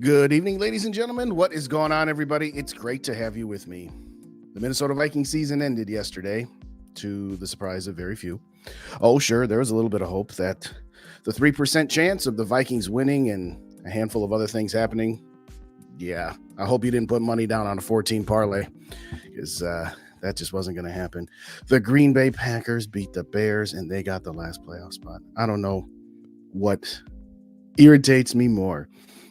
Good evening, ladies and gentlemen. What is going on, everybody? It's great to have you with me. The Minnesota Vikings season ended yesterday, to the surprise of very few. Oh, sure, there was a little bit of hope that the 3% chance of the Vikings winning and a handful of other things happening. Yeah, I hope you didn't put money down on a 14 parlay, because that just wasn't going to happen. The Green Bay Packers beat the Bears, and they got the last playoff spot. I don't know what irritates me more.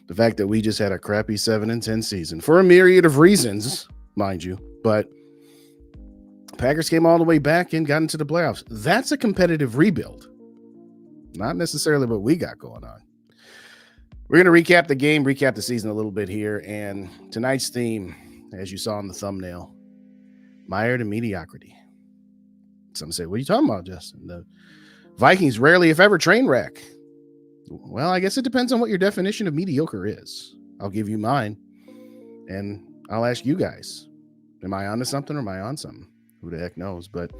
The fact that we just had a crappy 7-10 season for a myriad of reasons, mind you, but Packers came all the way back and got into the playoffs. That's a competitive rebuild, not necessarily what we got going on. We're going to recap the game, recap the season a little bit here, and tonight's theme, as you saw in the thumbnail, Mired and Mediocrity. Some say, what are you talking about, Justin? The Vikings rarely, if ever, train wreck. Well, I guess it depends on what your definition of mediocre is. I'll give you mine, and I'll ask you guys, am I onto something or am I on something? Who the heck knows? But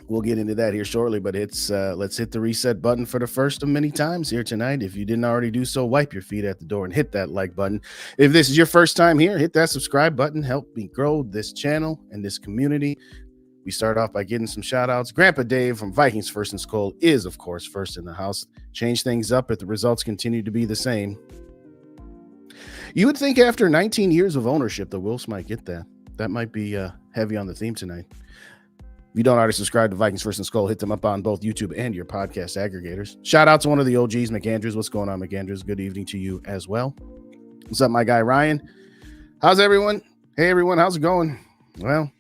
we'll get into that here shortly. But it's let's hit the reset button for the first of many times here tonight. If you didn't already do so, wipe your feet at the door and hit that like button. If this is your first time here, hit that subscribe button. Help me grow this channel and this community. We start off by getting some shout outs. Grandpa Dave from Vikings First and SKOL is, of course, first in the house. Change things up if the results continue to be the same. You would think after 19 years of ownership, the Wilfs might get that. That might be heavy on the theme tonight. If you don't already subscribe to Vikings First and SKOL, hit them up on both YouTube and your podcast aggregators. Shout out to one of the OGs, McAndrews. What's going on, McAndrews? Good evening to you as well. What's up, my guy, Ryan? How's everyone? Hey, everyone. How's it going? Well,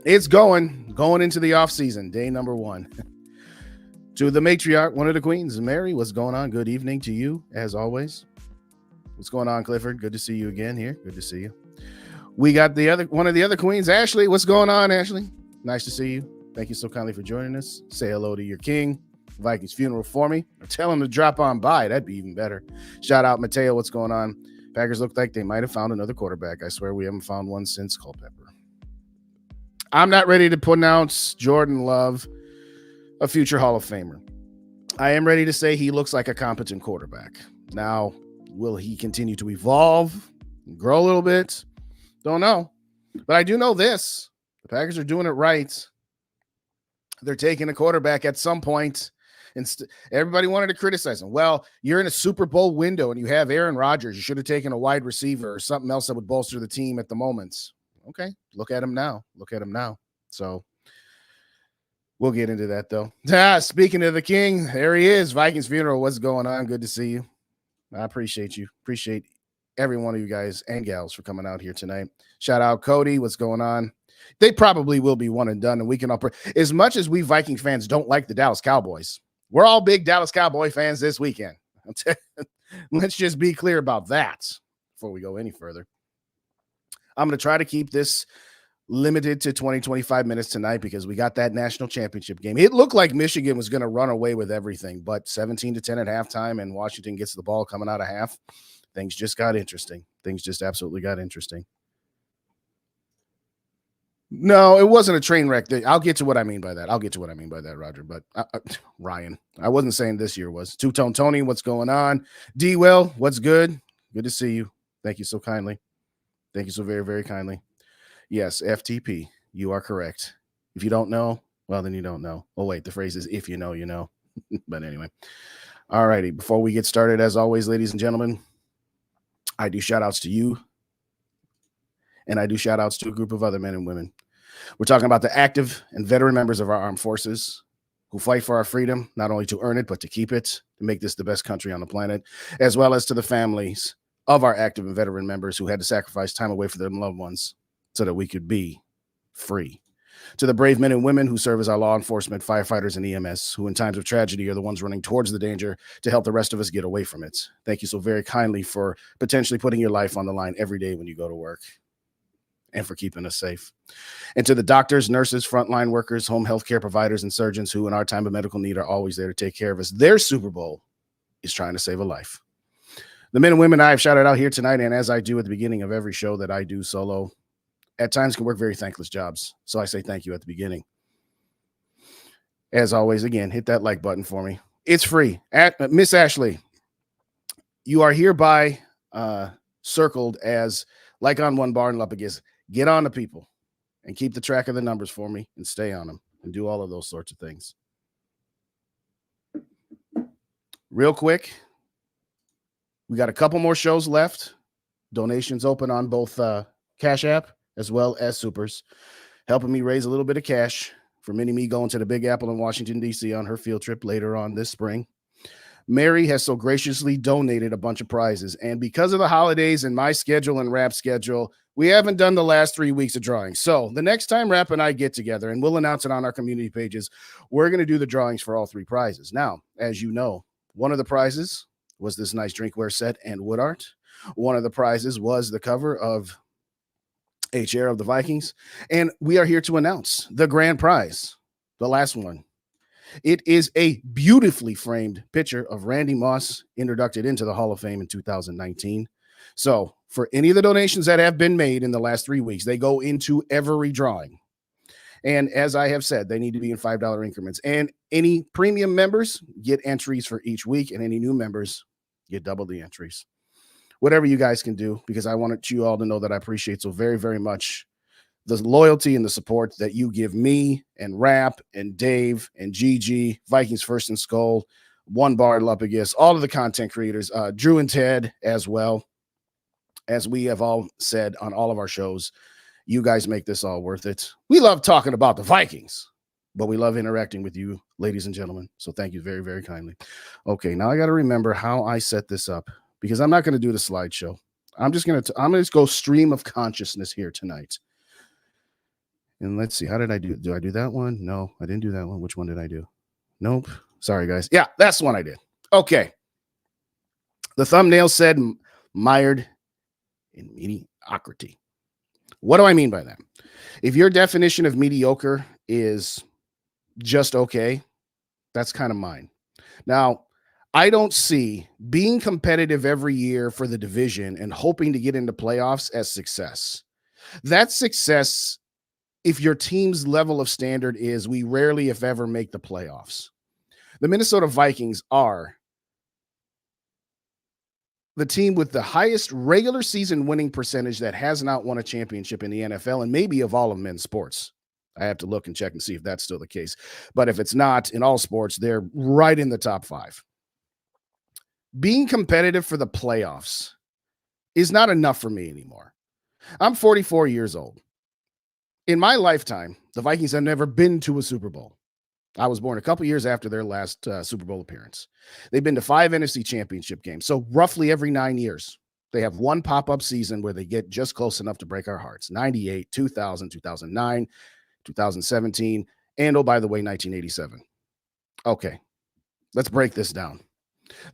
it's going into the off season, day number 1. To the matriarch, one of the queens, Mary, what's going on? Good evening to you, as always. What's going on, Clifford? Good to see you again here. Good to see you. We got one of the other queens, Ashley. What's going on, Ashley? Nice to see you. Thank you so kindly for joining us. Say hello to your king. Vikings funeral for me. Or tell him to drop on by. That'd be even better. Shout out, Mateo. What's going on? Packers look like they might have found another quarterback. I swear we haven't found one since Culpepper. I'm not ready to pronounce Jordan Love a future Hall of Famer. I am ready to say he looks like a competent quarterback. Now, will he continue to evolve and grow a little bit? Don't know. But I do know this. The Packers are doing it right. They're taking a quarterback at some point. And everybody wanted to criticize him. Well, you're in a Super Bowl window and you have Aaron Rodgers. You should have taken a wide receiver or something else that would bolster the team at the moment. Okay, look at him now. So we'll get into that, though. Speaking of the king, there he is. Vikings funeral. What's going on? Good to see you. I appreciate you. Appreciate every one of you guys and gals for coming out here tonight. Shout out Cody. What's going on? They probably will be one and done, and we can as much as we Viking fans don't like the Dallas Cowboys, we're all big Dallas Cowboy fans this weekend. Let's just be clear about that before we go any further. I'm going to try to keep this limited to 20-25 minutes tonight because we got that national championship game. It looked like Michigan was going to run away with everything, but 17-10 at halftime, and Washington gets the ball coming out of half. Things just got interesting. Things just absolutely got interesting. No, it wasn't a train wreck. I'll get to what I mean by that. Roger. But Ryan, I wasn't saying this year was. Two-Tone Tony, what's going on? D-Will, what's good? Good to see you. Thank you so kindly. Thank you so very, very kindly. Yes, FTP, you are correct. If you don't know, well, then you don't know. Oh, wait, the phrase is if you know, you know. But anyway. All righty. Before we get started, as always, ladies and gentlemen, I do shout-outs to you, and I do shout-outs to a group of other men and women. We're talking about the active and veteran members of our armed forces who fight for our freedom, not only to earn it, but to keep it, to make this the best country on the planet, as well as to the families of our active and veteran members who had to sacrifice time away from their loved ones so that we could be free. To the brave men and women who serve as our law enforcement, firefighters, and EMS, who in times of tragedy are the ones running towards the danger to help the rest of us get away from it. Thank you so very kindly for potentially putting your life on the line every day when you go to work and for keeping us safe. And to the doctors, nurses, frontline workers, home health care providers, and surgeons who in our time of medical need are always there to take care of us. Their Super Bowl is trying to save a life. The men and women I have shouted out here tonight, and as I do at the beginning of every show that I do solo, at times can work very thankless jobs. So I say thank you at the beginning. As always, again, hit that like button for me. It's free. Miss Ashley, you are hereby circled as like on one bar and up against. Get on to people and keep the track of the numbers for me and stay on them and do all of those sorts of things. Real quick, we got a couple more shows left. Donations open on both Cash App as well as Supers, helping me raise a little bit of cash for Mini-Me going to the Big Apple in Washington, D.C. on her field trip later on this spring. Mary has so graciously donated a bunch of prizes. And because of the holidays and my schedule and Rap schedule, we haven't done the last 3 weeks of drawing. So the next time Rap and I get together, and we'll announce it on our community pages, we're going to do the drawings for all 3 prizes. Now, as you know, one of the prizes was this nice drinkware set and wood art. One of the prizes was the cover of a chair of the Vikings. And we are here to announce the grand prize, the last one. It is a beautifully framed picture of Randy Moss, inducted into the Hall of Fame in 2019. So for any of the donations that have been made in the last 3 weeks, they go into every drawing. And as I have said, they need to be in $5 increments. And any premium members get entries for each week, and any new members get double the entries. Whatever you guys can do, because I wanted you all to know that I appreciate so very, very much the loyalty and the support that you give me and Rap and Dave and Gigi, Vikings First and SKOL, One Bar Lupagus, all of the content creators, Drew and Ted as well. As we have all said on all of our shows, you guys make this all worth it. We love talking about the Vikings, but we love interacting with you, ladies and gentlemen. So thank you very, very kindly. Okay, now I got to remember how I set this up, because I'm not going to do the slideshow. I'm going to go stream of consciousness here tonight. And let's see, how did I do? Do I do that one? No, I didn't do that one. Which one did I do? Nope. Sorry, guys. Yeah, that's the one I did. Okay. The thumbnail said mired in mediocrity. What do I mean by that? If your definition of mediocre is just okay, that's kind of mine. Now, I don't see being competitive every year for the division and hoping to get into playoffs as success. That's success if your team's level of standard is we rarely, if ever, make the playoffs. The Minnesota Vikings are the team with the highest regular season winning percentage that has not won a championship in the NFL and maybe of all of men's sports. I have to look and check and see if that's still the case. But if it's not, in all sports, they're right in the top 5. Being competitive for the playoffs is not enough for me anymore. I'm 44 years old. In my lifetime, the Vikings have never been to a Super Bowl. I was born a couple years after their last Super Bowl appearance. They've been to 5 NFC championship games. So roughly every 9 years, they have one pop-up season where they get just close enough to break our hearts. 98, 2000, 2009, 2017, and, oh, by the way, 1987. Okay, let's break this down.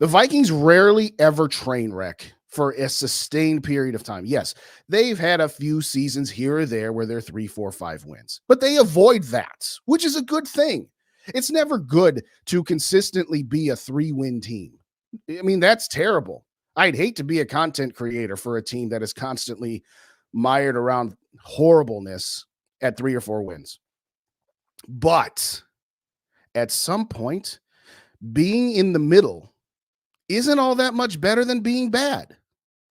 The Vikings rarely ever train wreck for a sustained period of time. Yes, they've had a few seasons here or there where they're 3, 4, 5 wins, but they avoid that, which is a good thing. It's never good to consistently be a 3-win team. I mean, that's terrible. I'd hate to be a content creator for a team that is constantly mired around horribleness at 3 or 4 wins. But at some point, being in the middle isn't all that much better than being bad.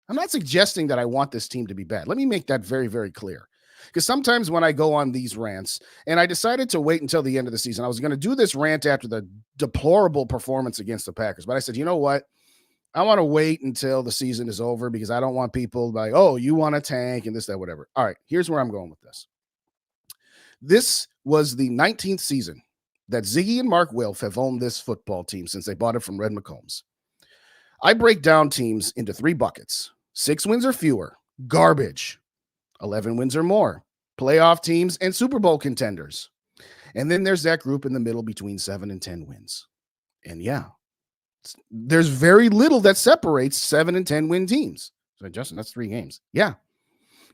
I'm not suggesting that I want this team to be bad. Let me make that very, very clear. Because sometimes when I go on these rants, and I decided to wait until the end of the season, I was going to do this rant after the deplorable performance against the Packers. But I said, you know what? I want to wait until the season is over because I don't want people like, oh, you want to tank and this, that, whatever. All right, here's where I'm going with this. This was the 19th season that Ziggy and Mark Wilf have owned this football team since they bought it from Red McCombs. I break down teams into 3 buckets: 6 wins or fewer, garbage; 11 wins or more, playoff teams and Super Bowl contenders. And then there's that group in the middle between 7 and 10 wins. And yeah, there's very little that separates 7 and 10 win teams. So Justin, that's 3 games. Yeah.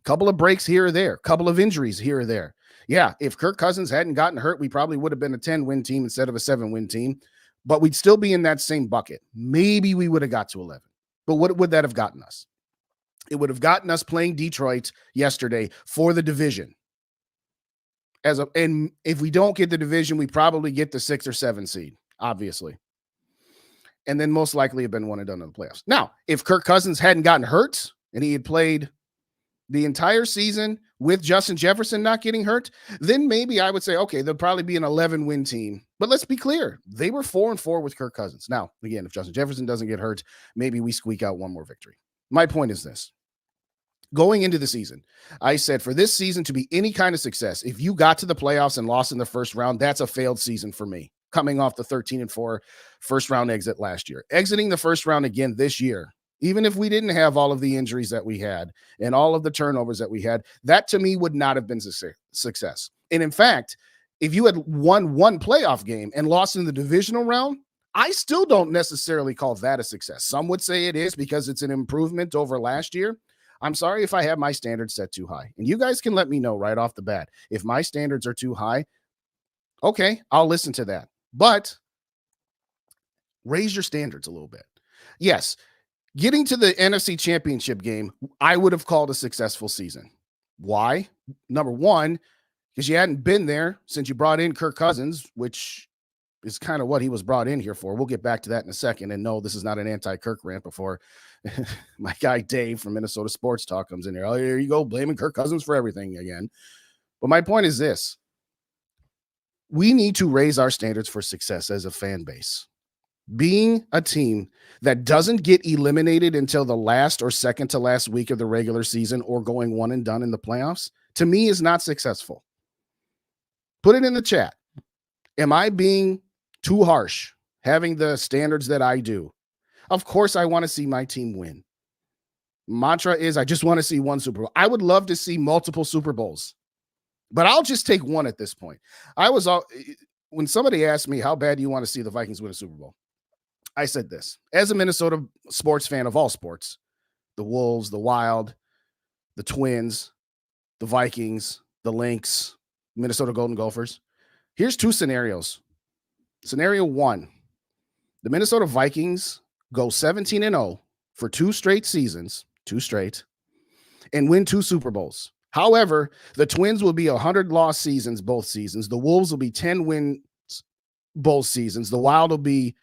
Couple of breaks here or there, couple of injuries here or there. Yeah, if Kirk Cousins hadn't gotten hurt, we probably would have been a 10-win team instead of a 7-win team, but we'd still be in that same bucket. Maybe we would have got to 11. But what would that have gotten us? It would have gotten us playing Detroit yesterday for the division. And if we don't get the division, we probably get the 6 or 7 seed, obviously. and then most likely have been one and done in the playoffs. Now, if Kirk Cousins hadn't gotten hurt and he had played the entire season with Justin Jefferson not getting hurt, then maybe I would say, okay, they'll probably be an 11-win team. But let's be clear. They were 4-4 with Kirk Cousins. Now, again, if Justin Jefferson doesn't get hurt, maybe we squeak out one more victory. My point is this. Going into the season, I said for this season to be any kind of success, if you got to the playoffs and lost in the first round, that's a failed season for me, coming off the 13-4 first round exit last year. Exiting the first round again this year, even if we didn't have all of the injuries that we had and all of the turnovers that we had, that to me would not have been success. And in fact, if you had won one playoff game and lost in the divisional round, I still don't necessarily call that a success. Some would say it is because it's an improvement over last year. I'm sorry if I have my standards set too high. And you guys can let me know right off the bat. If my standards are too high, okay, I'll listen to that. But raise your standards a little bit. Yes, getting to the NFC Championship game, I would have called a successful season. Why? Number one, because you hadn't been there since you brought in Kirk Cousins, which is kind of what he was brought in here for. We'll get back to that in a second. And no, this is not an anti-Kirk rant before my guy Dave from Minnesota Sports Talk comes in here. Oh, here you go, blaming Kirk Cousins for everything again. But my point is this. We need to raise our standards for success as a fan base. Being a team that doesn't get eliminated until the last or second to last week of the regular season or going one and done in the playoffs, to me is not successful. Put it in the chat. Am I being too harsh having the standards that I do? Of course, I want to see my team win. Mantra is I just want to see one Super Bowl. I would love to see multiple Super Bowls, but I'll just take one at this point. When somebody asked me, how bad do you want to see the Vikings win a Super Bowl? I said this. As a Minnesota sports fan of all sports, the Wolves, the Wild, the Twins, the Vikings, the Lynx, Minnesota Golden Gophers, here's two scenarios. Scenario one, the Minnesota Vikings go 17-0 for 2 straight seasons, and win 2 Super Bowls. However, the Twins will be 100-loss seasons both seasons. The Wolves will be 10-win both seasons. The Wild will be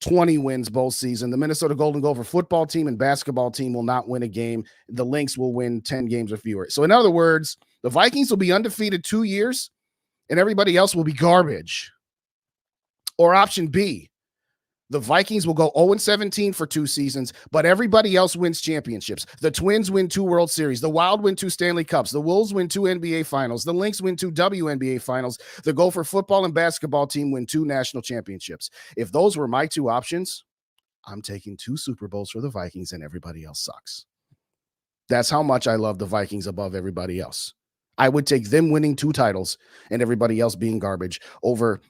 20 wins both seasons. The Minnesota Golden Gopher football team and basketball team will not win a game. The Lynx will win 10 games or fewer. So in other words, the Vikings will be undefeated 2 years, and everybody else will be garbage. Or option B, the Vikings will go 0-17 for 2 seasons, but everybody else wins championships. The Twins win 2 World Series. The Wild win 2 Stanley Cups. The Wolves win 2 NBA Finals. The Lynx win 2 WNBA Finals. The Gopher football and basketball team win 2 national championships. If those were my 2 options, I'm taking 2 Super Bowls for the Vikings and everybody else sucks. That's how much I love the Vikings above everybody else. I would take them winning 2 titles and everybody else being garbage over,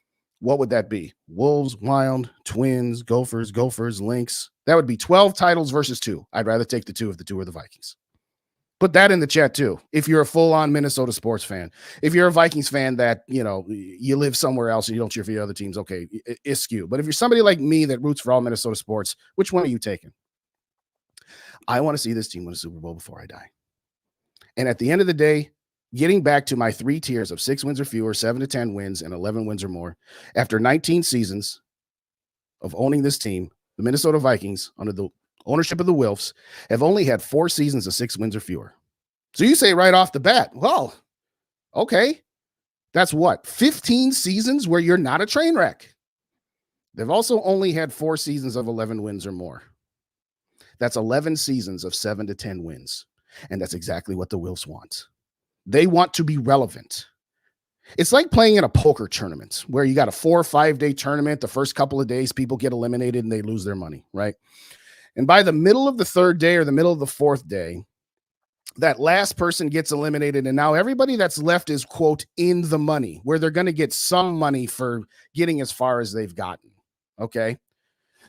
what would that be? Wolves, Wild, Twins, Gophers, Lynx. That would be 12 titles versus 2. I'd rather take the 2 if the 2 are the Vikings. Put that in the chat too. If you're a full-on Minnesota sports fan, if you're a Vikings fan that, you live somewhere else and you don't cheer for the other teams, okay, it's skewed. But if you're somebody like me that roots for all Minnesota sports, which one are you taking? I want to see this team win a Super Bowl before I die. And at the end of the day, getting back to my 3 tiers of 6 wins or fewer, 7 to 10 wins, and 11 wins or more, after 19 seasons of owning this team, the Minnesota Vikings, under the ownership of the Wilfs, have only had 4 seasons of 6 wins or fewer. So you say right off the bat, well, okay, that's what, 15 seasons where you're not a train wreck. They've also only had 4 seasons of 11 wins or more. That's 11 seasons of 7 to 10 wins. And that's exactly what the Wilfs want. They want to be relevant. It's like playing in a poker tournament where you got a 4 or 5 day tournament. The first couple of days, people get eliminated and they lose their money, right? And by the middle of the 3rd day or the middle of the 4th day, that last person gets eliminated. And now everybody that's left is, quote, in the money, where they're going to get some money for getting as far as they've gotten. Okay.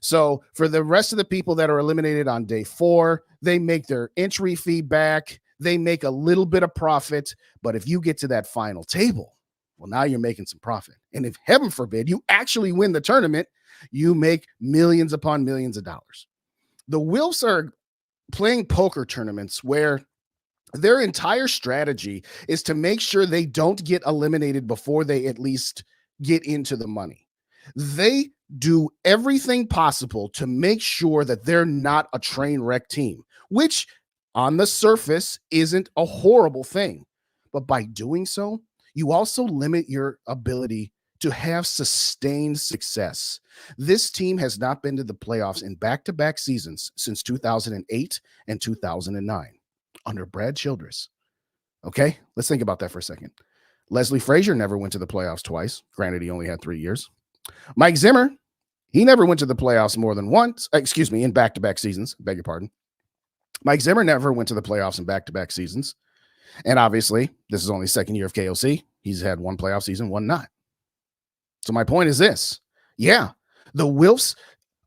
So for the rest of the people that are eliminated on day 4, they make their entry fee back. They make a little bit of profit. But if you get to that final table, well, now you're making some profit. And if heaven forbid you actually win the tournament, you make millions upon millions of dollars. The Wilfs are playing poker tournaments where their entire strategy is to make sure they don't get eliminated before they at least get into the money. They do everything possible to make sure that they're not a train wreck team, which on the surface isn't a horrible thing. But by doing so, you also limit your ability to have sustained success. This team has not been to the playoffs in back-to-back seasons since 2008 and 2009 under Brad Childress. Okay, let's think about that for a second. Leslie Frazier never went to the playoffs twice. Granted, he only had 3 years. Mike Zimmer, he never went to the playoffs more than once. In back-to-back seasons. Beg your pardon. Mike Zimmer never went to the playoffs in back-to-back seasons. And obviously, this is only the second year of KOC. He's had one playoff season, one not. So my point is this. Yeah, the Wilfs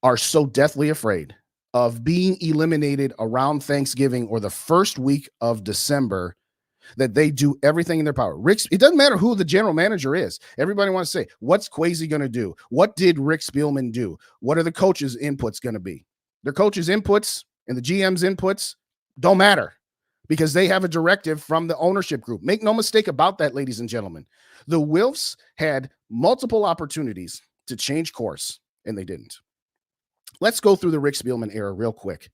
are so deathly afraid of being eliminated around Thanksgiving or the first week of December that they do everything in their power. It doesn't matter who the general manager is. Everybody wants to say, what's Kwesi going to do? What did Rick Spielman do? What are the coaches' inputs going to be? Their coaches' inputs and the GM's inputs don't matter because they have a directive from the ownership group. Make no mistake about that, ladies and gentlemen. The Wilfs had multiple opportunities to change course, and they didn't. Let's go through the Rick Spielman era real quick,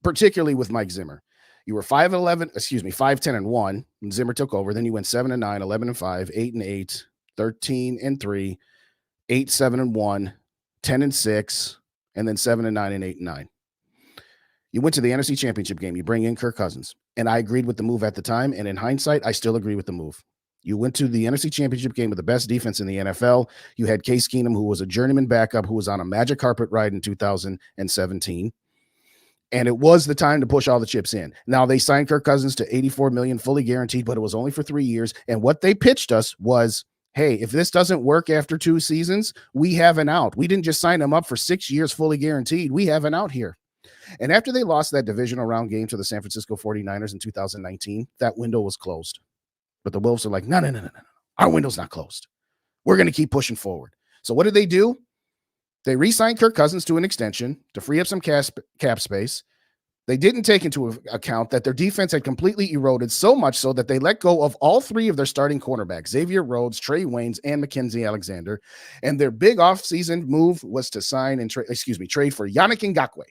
particularly with Mike Zimmer. You were 5-10-1 when Zimmer took over. Then you went 7-9, 11-5, 8-8, 13-3, 8-7-1, 10-6, and then 7-9 and 8-9. You went to the NFC Championship game. You bring in Kirk Cousins, and I agreed with the move at the time. And in hindsight, I still agree with the move. You went to the NFC Championship game with the best defense in the NFL. You had Case Keenum, who was a journeyman backup, who was on a magic carpet ride in 2017. And it was the time to push all the chips in. Now, they signed Kirk Cousins to $84 million, fully guaranteed, but it was only for 3 years. And what they pitched us was, hey, if this doesn't work after 2 seasons, we have an out. We didn't just sign him up for 6 years, fully guaranteed. We have an out here. And after they lost that divisional round game to the San Francisco 49ers in 2019, that window was closed. But the Wolves are like, no. Our window's not closed. We're going to keep pushing forward. So what did they do? They re-signed Kirk Cousins to an extension to free up some cap space. They didn't take into account that their defense had completely eroded so much so that they let go of all 3 of their starting cornerbacks, Xavier Rhodes, Trey Waynes, and Mackenzie Alexander. And their big offseason move was to sign and trade for Yannick Ngakoue.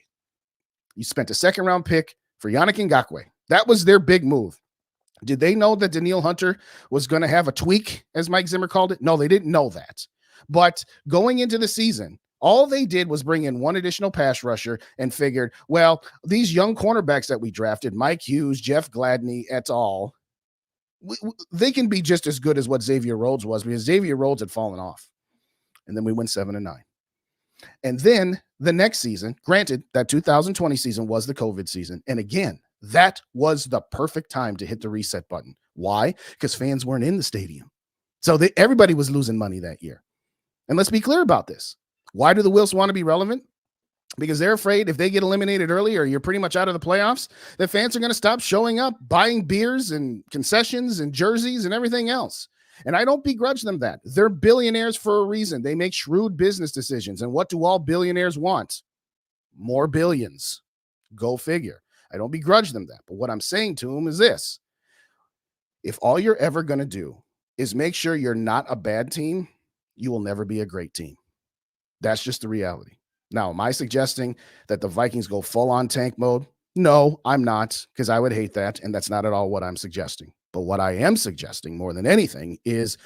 You spent a second-round pick for Yannick Ngakoue. That was their big move. Did they know that Danielle Hunter was going to have a tweak, as Mike Zimmer called it? No, they didn't know that. But going into the season, all they did was bring in one additional pass rusher and figured, well, these young cornerbacks that we drafted, Mike Hughes, Jeff Gladney, et al., they can be just as good as what Xavier Rhodes was because Xavier Rhodes had fallen off. And then we went 7-9. And then the next season, granted, that 2020 season was the COVID season. And again, that was the perfect time to hit the reset button. Why? Because fans weren't in the stadium. So everybody was losing money that year. And let's be clear about this. Why do the Wilfs want to be relevant? Because they're afraid if they get eliminated early or you're pretty much out of the playoffs, the fans are going to stop showing up, buying beers and concessions and jerseys and everything else. And I don't begrudge them that. They're billionaires for a reason. They make shrewd business decisions. And what do all billionaires want? More billions. Go figure. I don't begrudge them that. But what I'm saying to them is this. If all you're ever going to do is make sure you're not a bad team, you will never be a great team. That's just the reality. Now, am I suggesting that the Vikings go full-on tank mode? No, I'm not, because I would hate that, and that's not at all what I'm suggesting. But what I am suggesting more than anything is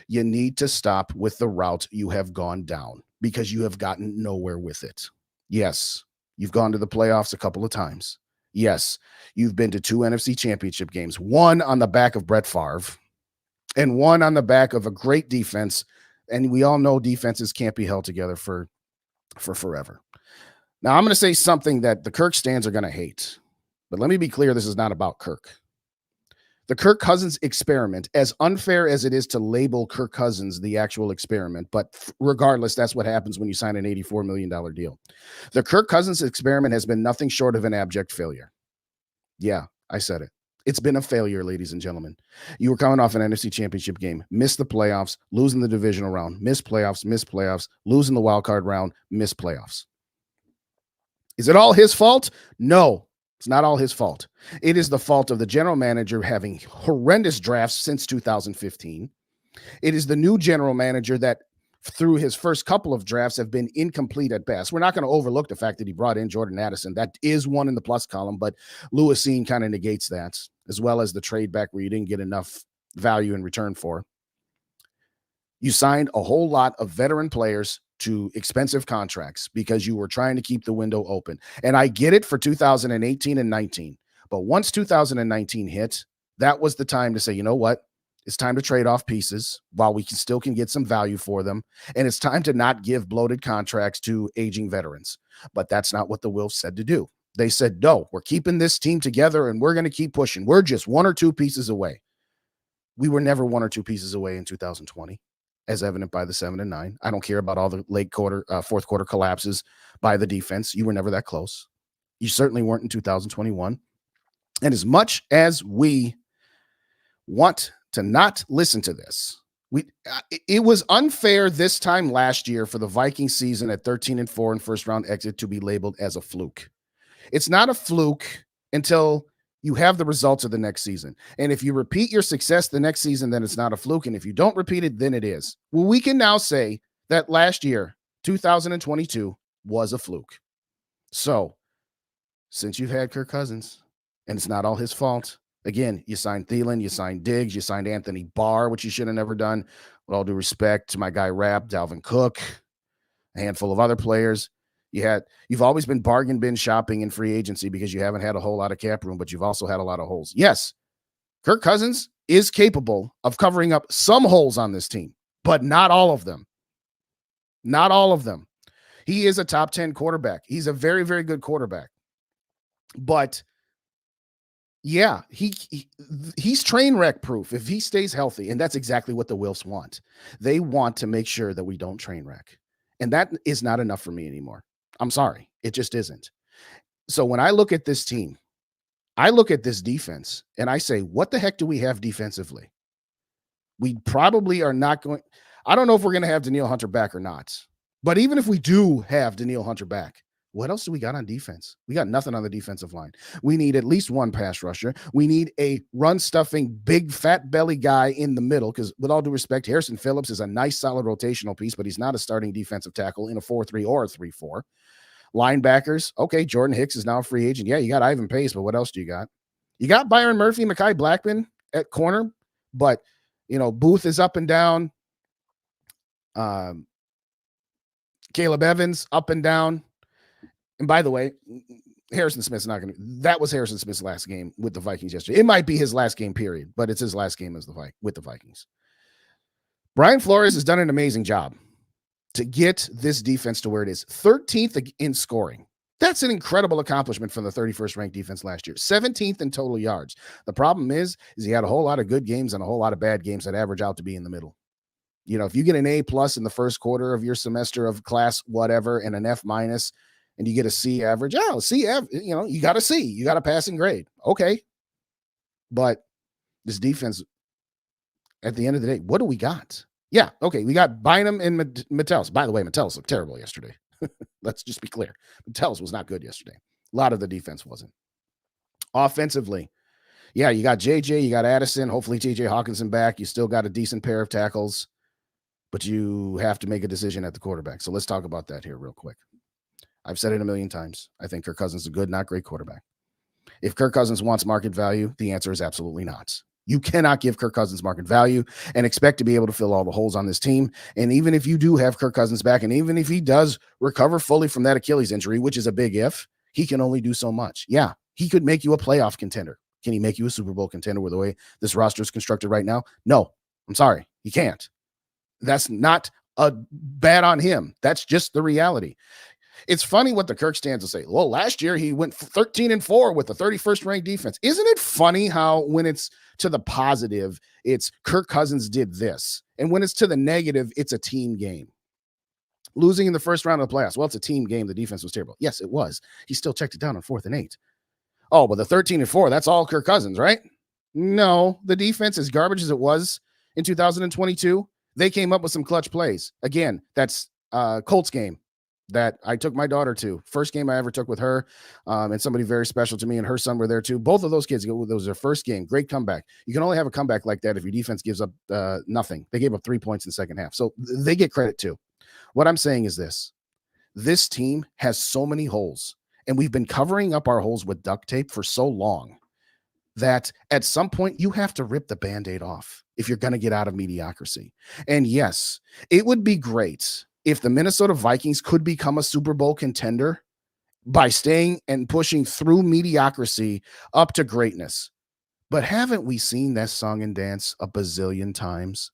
you need to stop with the route you have gone down because you have gotten nowhere with it. Yes, you've gone to the playoffs a couple of times. Yes, you've been to 2 NFC championship games, one on the back of Brett Favre and one on the back of a great defense. And we all know defenses can't be held together for forever. Now, I'm going to say something that the Kirk stands are going to hate, but let me be clear. This is not about Kirk. The Kirk Cousins experiment, as unfair as it is to label Kirk Cousins the actual experiment, but regardless, that's what happens when you sign an $84 million deal. The Kirk Cousins experiment has been nothing short of an abject failure. Yeah, I said it. It's been a failure, ladies and gentlemen. You were coming off an NFC championship game, missed the playoffs, losing the divisional round, missed playoffs, losing the wild card round, missed playoffs. Is it all his fault? No. It's not all his fault. It is the fault of the general manager having horrendous drafts since 2015. It is the new general manager that through his first couple of drafts have been incomplete at best. We're not going to overlook the fact that he brought in Jordan Addison. That is one in the plus column, but Lewisine kind of negates that, as well as the trade back where you didn't get enough value in return for. You signed a whole lot of veteran players to expensive contracts because you were trying to keep the window open. And I get it for 2018 and 19. But once 2019 hit, that was the time to say, you know what? It's time to trade off pieces while we still can get some value for them. And it's time to not give bloated contracts to aging veterans. But that's not what the Wilfs said to do. They said, no, we're keeping this team together and we're going to keep pushing. We're just 1 or 2 pieces away. We were never 1 or 2 pieces away in 2020, as evident by the 7-9. I don't care about all the fourth quarter collapses by the defense. You were never that close. You certainly weren't in 2021. And as much as we want to not listen to this, it was unfair this time last year for the Vikings season at 13-4 and first round exit to be labeled as a fluke. It's not a fluke until you have the results of the next season. And if you repeat your success the next season, then it's not a fluke. And if you don't repeat it, then it is. Well, we can now say that last year, 2022, was a fluke. So since you've had Kirk Cousins, and it's not all his fault, again, you signed Thielen, you signed Diggs, you signed Anthony Barr, which you should have never done. With all due respect to my guy Rapp, Dalvin Cook, a handful of other players. You've always been bargain bin shopping in free agency because you haven't had a whole lot of cap room, but you've also had a lot of holes. Yes, Kirk Cousins is capable of covering up some holes on this team, but not all of them. Not all of them. He is a top 10 quarterback. He's a very, very good quarterback. But yeah, he's train wreck proof if he stays healthy, and that's exactly what the Wilfs want. They want to make sure that we don't train wreck, and that is not enough for me anymore. I'm sorry. It just isn't. So when I look at this team, I look at this defense and I say, what the heck do we have defensively? We probably are not going. I don't know if we're going to have Danielle Hunter back or not, but even if we do have Danielle Hunter back, what else do we got on defense? We got nothing on the defensive line. We need at least one pass rusher. We need a run-stuffing, big, fat belly guy in the middle because, with all due respect, Harrison Phillips is a nice, solid rotational piece, but he's not a starting defensive tackle in a 4-3 or a 3-4. Linebackers, okay, Jordan Hicks is now a free agent. Yeah, you got Ivan Pace, but what else do you got? You got Byron Murphy, Mekhi Blackman at corner, but, Booth is up and down. Caleb Evans up and down. And by the way, Harrison Smith's not going to. That was Harrison Smith's last game with the Vikings yesterday. It might be his last game, period, but it's his last game with the Vikings. Brian Flores has done an amazing job to get this defense to where it is. 13th in scoring. That's an incredible accomplishment from the 31st ranked defense last year. 17th in total yards. The problem is he had a whole lot of good games and a whole lot of bad games that average out to be in the middle. If you get an A+ in the first quarter of your semester of class whatever and an F- and you get a C average, you got a C. You got a passing grade. Okay. But this defense, at the end of the day, what do we got? Yeah, okay, we got Bynum and Metellus. By the way, Metellus looked terrible yesterday. Let's just be clear. Metellus was not good yesterday. A lot of the defense wasn't. Offensively, yeah, you got JJ, you got Addison, hopefully TJ Hawkinson back. You still got a decent pair of tackles, but you have to make a decision at the quarterback. So let's talk about that here real quick. I've said it a million times. I think Kirk Cousins is a good, not great quarterback. If Kirk Cousins wants market value, the answer is absolutely not. You cannot give Kirk Cousins market value and expect to be able to fill all the holes on this team. And even if you do have Kirk Cousins back, and even if he does recover fully from that Achilles injury, which is a big if, he can only do so much. Yeah, he could make you a playoff contender. Can he make you a Super Bowl contender with the way this roster is constructed right now? No, I'm sorry. He can't. That's not a bad on him. That's just the reality. It's funny what the Kirk stands will say. Well, last year he went 13-4 with the 31st ranked defense. Isn't it funny how when it's to the positive, it's Kirk Cousins did this. And when it's to the negative, it's a team game. Losing in the first round of the playoffs. Well, it's a team game. The defense was terrible. Yes, it was. He still checked it down on 4th and 8. Oh, but the 13-4, that's all Kirk Cousins, right? No, the defense, as garbage as it was in 2022, they came up with some clutch plays. Again, that's Colts game. that I took my daughter to. First game I ever took with her, and somebody very special to me, and her son were there too. Both of those kids, that was their first game. Great comeback. You can only have a comeback like that if your defense gives up nothing. They gave up 3 points in the second half. So they get credit too. What I'm saying is this team has so many holes, and we've been covering up our holes with duct tape for so long that at some point you have to rip the Band-Aid off if you're going to get out of mediocrity. And yes, it would be great if the Minnesota Vikings could become a Super Bowl contender by staying and pushing through mediocrity up to greatness. But haven't we seen that song and dance a bazillion times?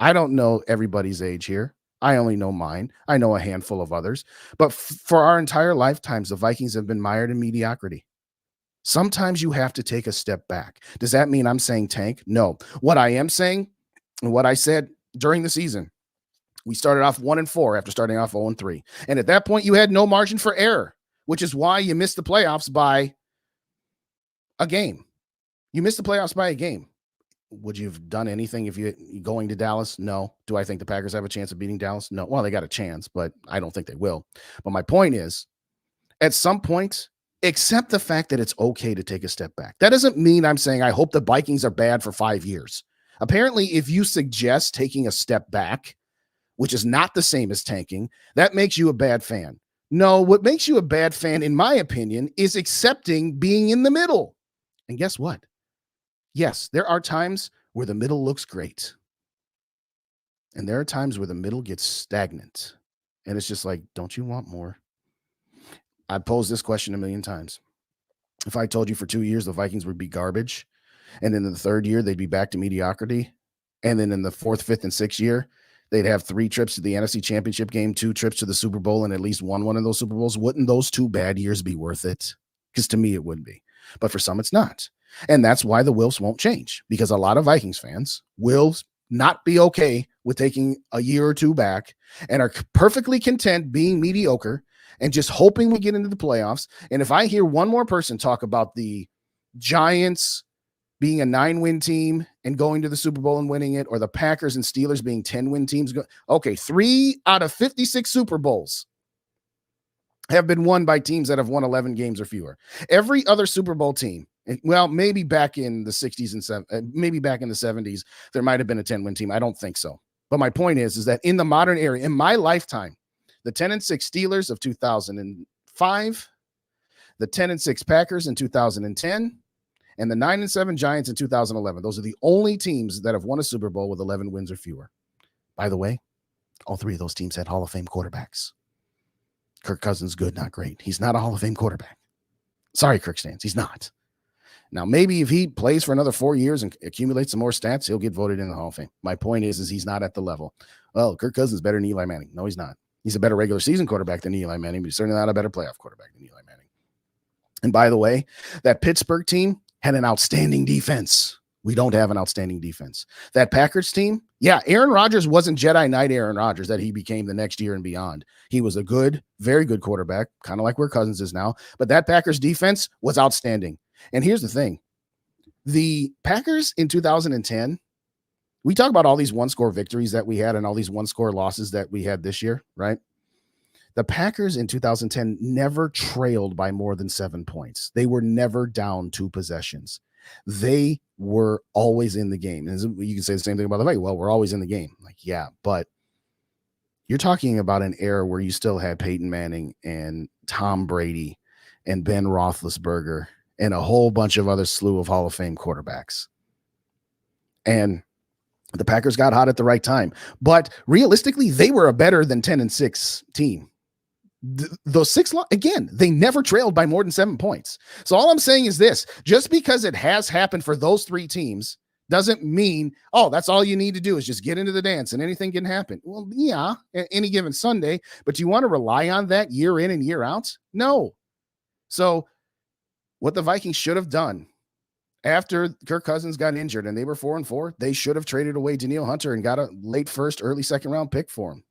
I don't know everybody's age here. I only know mine. I know a handful of others. But for our entire lifetimes, the Vikings have been mired in mediocrity. Sometimes you have to take a step back. Does that mean I'm saying tank? No. What I am saying, and what I said during the season, we started off 1-4 after starting off 0-3. And at that point, you had no margin for error, which is why you missed the playoffs by a game. You missed the playoffs by a game. Would you have done anything if you going to Dallas? No. Do I think the Packers have a chance of beating Dallas? No. Well, they got a chance, but I don't think they will. But my point is, at some point, accept the fact that it's okay to take a step back. That doesn't mean I'm saying I hope the Vikings are bad for 5 years. Apparently, if you suggest taking a step back, which is not the same as tanking, that makes you a bad fan. No, what makes you a bad fan, in my opinion, is accepting being in the middle. And guess what? Yes, there are times where the middle looks great. And there are times where the middle gets stagnant. And it's just like, don't you want more? I posed this question a million times. If I told you for 2 years the Vikings would be garbage, and then in the third year they'd be back to mediocrity, and then in the fourth, fifth, and sixth year they'd have 3 trips to the NFC Championship game, 2 trips to the Super Bowl, and at least won one of those Super Bowls, wouldn't those 2 bad years be worth it? Because to me it wouldn't be. But for some it's not. And that's why the Wilfs won't change, because a lot of Vikings fans will not be okay with taking a year or 2 back and are perfectly content being mediocre and just hoping we get into the playoffs. And if I hear one more person talk about the Giants being a 9-win team and going to the Super Bowl and winning it, or the Packers and Steelers being 10-win teams, okay, 3 out of 56 Super Bowls have been won by teams that have won 11 games or fewer. Every other Super Bowl team, well, maybe back in the 60s and maybe back in the 70s, there might have been a 10-win team. I don't think so. But my point is that in the modern era, in my lifetime, the 10-6 Steelers of 2005, the 10-6 Packers in 2010, and the 9-7 Giants in 2011. Those are the only teams that have won a Super Bowl with 11 wins or fewer. By the way, all 3 of those teams had Hall of Fame quarterbacks. Kirk Cousins, good, not great. He's not a Hall of Fame quarterback. Sorry, Kirk Stans, he's not. Now, maybe if he plays for another 4 years and accumulates some more stats, he'll get voted in the Hall of Fame. My point is he's not at the level. Well, Kirk Cousins is better than Eli Manning. No, he's not. He's a better regular season quarterback than Eli Manning, but he's certainly not a better playoff quarterback than Eli Manning. And by the way, that Pittsburgh team had an outstanding defense. We don't have an outstanding defense. That Packers team, yeah, Aaron Rodgers wasn't Jedi Knight Aaron Rodgers that he became the next year and beyond. He was a good, very good quarterback, kind of like where Cousins is now. But that Packers defense was outstanding. And here's the thing. The Packers in 2010, we talk about all these one-score victories that we had and all these one-score losses that we had this year, right? The Packers in 2010 never trailed by more than 7 points. They were never down 2 possessions. They were always in the game. And you can say the same thing about the Vikings. Well, we're always in the game. Like, yeah, but you're talking about an era where you still had Peyton Manning and Tom Brady and Ben Roethlisberger and a whole bunch of other slew of Hall of Fame quarterbacks. And the Packers got hot at the right time. But realistically, they were a better than 10-6 team. Those 6, again, they never trailed by more than 7 points. So all I'm saying is this, just because it has happened for those 3 teams doesn't mean, oh, that's all you need to do is just get into the dance and anything can happen. Well, yeah, any given Sunday, but you want to rely on that year in and year out? No. So what the Vikings should have done after Kirk Cousins got injured and they were 4-4, they should have traded away Danielle Hunter and got a late first, early second round pick for him.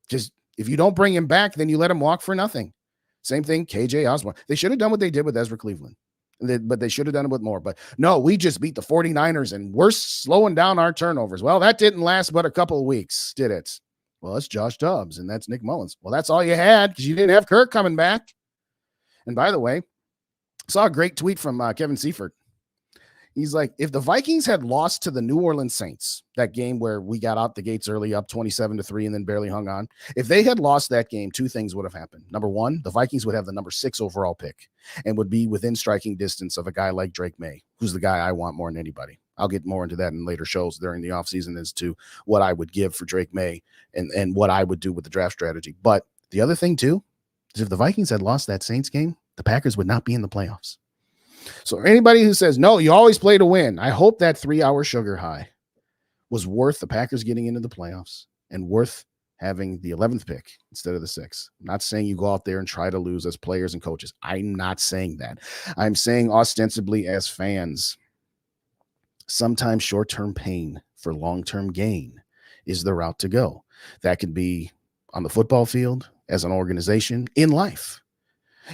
Just, if you don't bring him back, then you let him walk for nothing. Same thing, KJ Osborne. They should have done what they did with Ezra Cleveland, but they should have done it with more. But no, we just beat the 49ers and we're slowing down our turnovers. Well, that didn't last but a couple of weeks, did it? Well, it's Josh Dobbs and that's Nick Mullins. Well, that's all you had because you didn't have Kirk coming back. And by the way, saw a great tweet from Kevin Seifert. He's like, if the Vikings had lost to the New Orleans Saints, that game where we got out the gates early, up 27-3, and then barely hung on. If they had lost that game, two things would have happened. Number one, the Vikings would have the number 6 overall pick and would be within striking distance of a guy like Drake May, who's the guy I want more than anybody. I'll get more into that in later shows during the offseason as to what I would give for Drake May and what I would do with the draft strategy. But the other thing, too, is if the Vikings had lost that Saints game, the Packers would not be in the playoffs. So anybody who says, no, you always play to win, I hope that 3-hour sugar high was worth the Packers getting into the playoffs and worth having the 11th pick instead of the 6th. I'm not saying you go out there and try to lose as players and coaches. I'm not saying that. I'm saying ostensibly as fans, sometimes short-term pain for long-term gain is the route to go. That could be on the football field, as an organization, in life.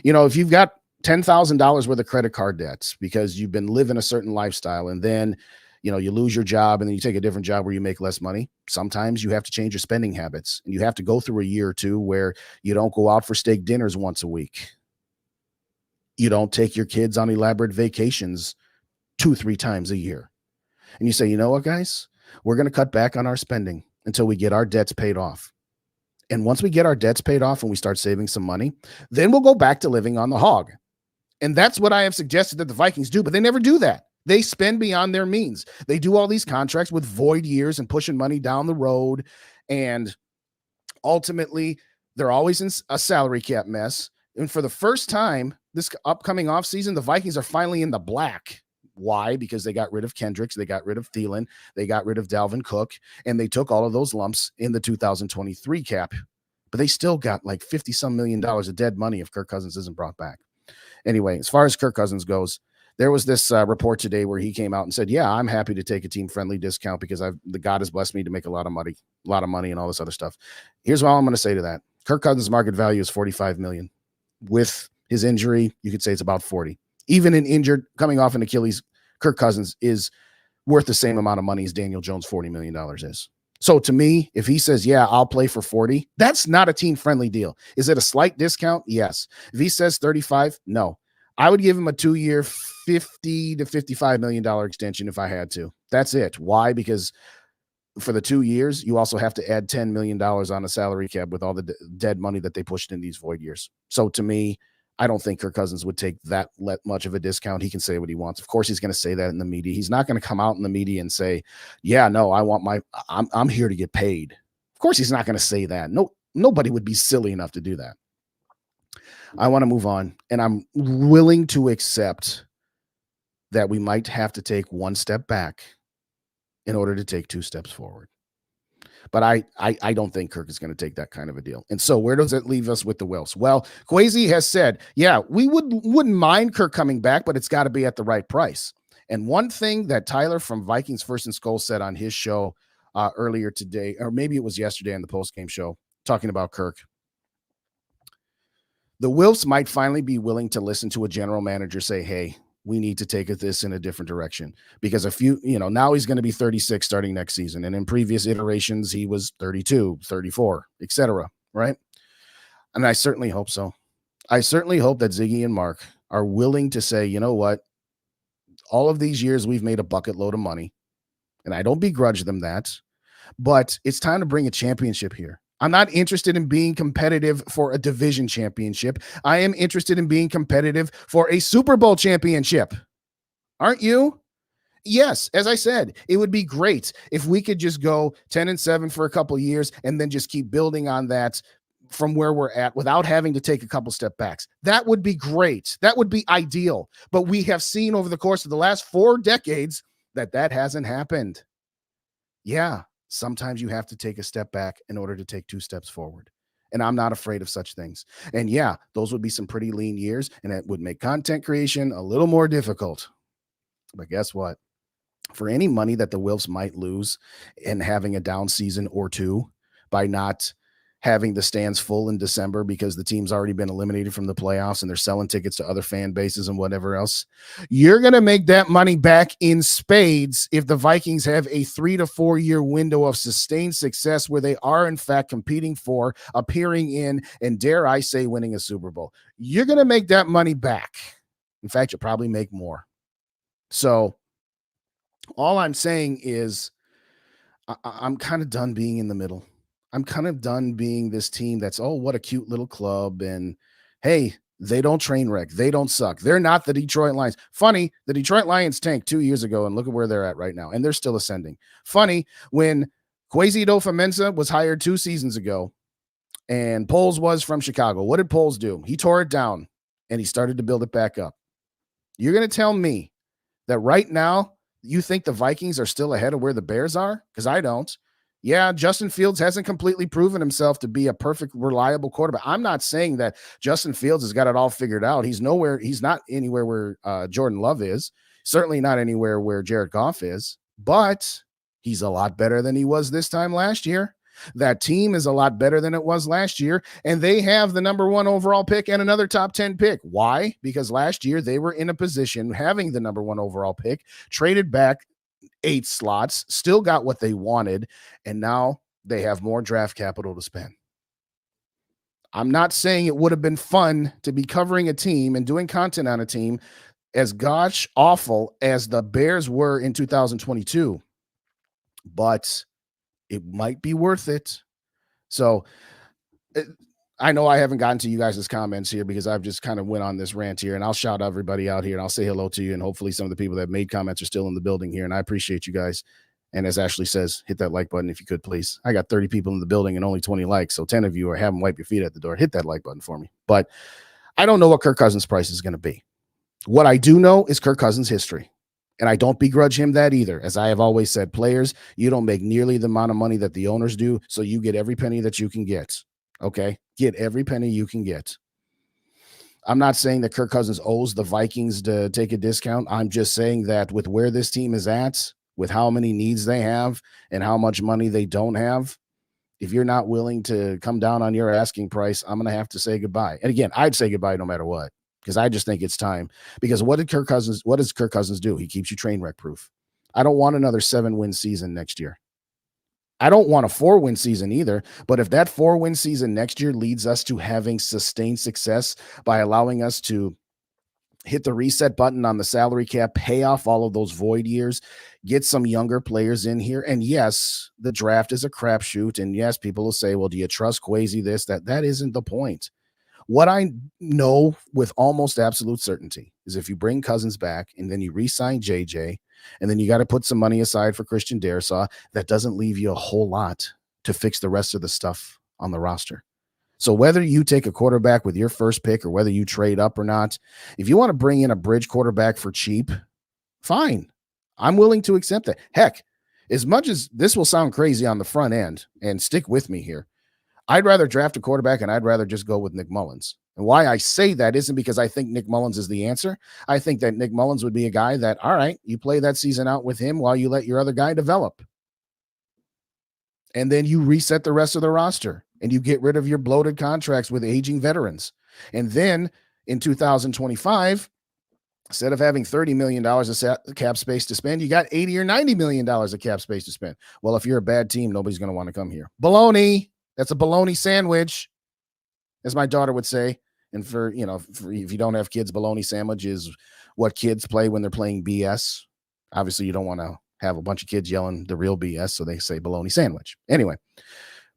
You know, if you've got $10,000 worth of credit card debts because you've been living a certain lifestyle and then, you know, you lose your job and then you take a different job where you make less money. Sometimes you have to change your spending habits and you have to go through a year or two where you don't go out for steak dinners once a week. You don't take your kids on elaborate vacations 2-3 times a year. And you say, you know what, guys, we're going to cut back on our spending until we get our debts paid off. And once we get our debts paid off and we start saving some money, then we'll go back to living on the hog. And that's what I have suggested that the Vikings do, but they never do that. They spend beyond their means. They do all these contracts with void years and pushing money down the road. And ultimately, they're always in a salary cap mess. And for the first time this upcoming offseason, the Vikings are finally in the black. Why? Because they got rid of Kendricks, they got rid of Thielen, they got rid of Dalvin Cook, and they took all of those lumps in the 2023 cap. But they still got like $50-some million of dead money if Kirk Cousins isn't brought back. Anyway, as far as Kirk Cousins goes, there was this report today where he came out and said, yeah, I'm happy to take a team-friendly discount because the God has blessed me to make a lot of money and all this other stuff. Here's what I'm going to say to that. Kirk Cousins' market value is $45 million. With his injury, you could say it's about 40. Even an injured, coming off an Achilles, Kirk Cousins is worth the same amount of money as Daniel Jones' $40 million is. So to me, if he says, yeah, I'll play for 40, that's not a team-friendly deal. Is it a slight discount? Yes. If he says 35, no. I would give him a 2-year, $50 to $55 million extension if I had to. That's it. Why? Because for the 2 years, you also have to add $10 million on a salary cap with all the dead money that they pushed in these void years. So to me, I don't think Kirk Cousins would take that much of a discount. He can say what he wants. Of course, he's going to say that in the media. He's not going to come out in the media and say, yeah, no, I'm here to get paid. Of course, he's not going to say that. No, nobody would be silly enough to do that. I want to move on, and I'm willing to accept that we might have to take one step back in order to take 2 steps forward. But I don't think Kirk is going to take that kind of a deal. And so where does it leave us with the Wilfs? Well, Kwesi has said, yeah, we wouldn't mind Kirk coming back, but it's got to be at the right price. And one thing that Tyler from Vikings First and SKOL said on his show earlier today, or maybe it was yesterday on the postgame show, talking about Kirk, the Wilfs might finally be willing to listen to a general manager say, hey, we need to take this in a different direction because now he's going to be 36 starting next season. And in previous iterations, he was 32, 34, etc. Right. And I certainly hope so. I certainly hope that Ziggy and Mark are willing to say, you know what, all of these years we've made a bucket load of money and I don't begrudge them that, but it's time to bring a championship here. I'm not interested in being competitive for a division championship. I am interested in being competitive for a Super Bowl championship. Aren't you? Yes. As I said, it would be great if we could just go 10-7 for a couple of years and then just keep building on that from where we're at without having to take a couple step backs. That would be great. That would be ideal. But we have seen over the course of the last 4 decades that hasn't happened. Yeah. Sometimes you have to take a step back in order to take 2 steps forward. And I'm not afraid of such things. And yeah, those would be some pretty lean years and it would make content creation a little more difficult. But guess what? For any money that the Wilfs might lose in having a down season or 2 by not having the stands full in December because the team's already been eliminated from the playoffs and they're selling tickets to other fan bases and whatever else. You're going to make that money back in spades if the Vikings have a 3 to 4 year window of sustained success where they are, in fact, competing for, appearing in, and dare I say, winning a Super Bowl. You're going to make that money back. In fact, you'll probably make more. So all I'm saying is I'm kind of done being in the middle. I'm kind of done being this team that's, oh, what a cute little club. And hey, they don't train wreck. They don't suck. They're not the Detroit Lions. Funny, the Detroit Lions tanked 2 years ago, and look at where they're at right now. And they're still ascending. Funny, when Kwesi Adofo-Mensah was hired 2 seasons ago, and Poles was from Chicago, what did Poles do? He tore it down, and he started to build it back up. You're going to tell me that right now you think the Vikings are still ahead of where the Bears are? Because I don't. Yeah, Justin Fields hasn't completely proven himself to be a perfect, reliable quarterback. I'm not saying that Justin Fields has got it all figured out. He's not anywhere where Jordan Love is. Certainly not anywhere where Jared Goff is. But he's a lot better than he was this time last year. That team is a lot better than it was last year, and they have the number 1 overall pick and another top 10 pick. Why? Because last year they were in a position having the number 1 overall pick, traded back 8 slots, still got what they wanted, and now they have more draft capital to spend. I'm not saying it would have been fun to be covering a team and doing content on a team as gosh awful as the Bears were in 2022, but it might be worth it. So I know I haven't gotten to you guys' comments here because I've just kind of went on this rant here, and I'll shout everybody out here and I'll say hello to you. And hopefully some of the people that made comments are still in the building here. And I appreciate you guys. And as Ashley says, hit that like button if you could, please. I got 30 people in the building and only 20 likes. So 10 of you are having wipe your feet at the door. Hit that like button for me. But I don't know what Kirk Cousins' price is going to be. What I do know is Kirk Cousins' history. And I don't begrudge him that either. As I have always said, players, you don't make nearly the amount of money that the owners do. So you get every penny that you can get. Okay? Get every penny you can get. I'm not saying that Kirk Cousins owes the Vikings to take a discount. I'm just saying that with where this team is at, with how many needs they have and how much money they don't have, if you're not willing to come down on your asking price, I'm going to have to say goodbye. And again, I'd say goodbye no matter what, because I just think it's time. Because what does Kirk Cousins do? He keeps you train wreck proof. I don't want another 7-win season next year. I don't want a 4-win season either, but if that 4-win season next year leads us to having sustained success by allowing us to hit the reset button on the salary cap, pay off all of those void years, get some younger players in here. And yes, the draft is a crapshoot. And yes, people will say, well, do you trust Kwesi this, that? That isn't the point. What I know with almost absolute certainty is if you bring Cousins back and then you re-sign JJ, and then you got to put some money aside for Christian Darrisaw, that doesn't leave you a whole lot to fix the rest of the stuff on the roster. So whether you take a quarterback with your first pick or whether you trade up or not, if you want to bring in a bridge quarterback for cheap, fine. I'm willing to accept that. Heck, as much as this will sound crazy on the front end, and stick with me here, I'd rather draft a quarterback and I'd rather just go with Nick Mullins. And why I say that isn't because I think Nick Mullins is the answer. I think that Nick Mullins would be a guy that, all right, you play that season out with him while you let your other guy develop. And then you reset the rest of the roster and you get rid of your bloated contracts with aging veterans. And then in 2025, instead of having $30 million of cap space to spend, you got $80 or $90 million of cap space to spend. Well, if you're a bad team, nobody's going to want to come here. Baloney. That's a bologna sandwich, as my daughter would say. And for if you don't have kids, bologna sandwich is what kids play when they're playing BS. Obviously, you don't want to have a bunch of kids yelling the real BS, so they say bologna sandwich. Anyway,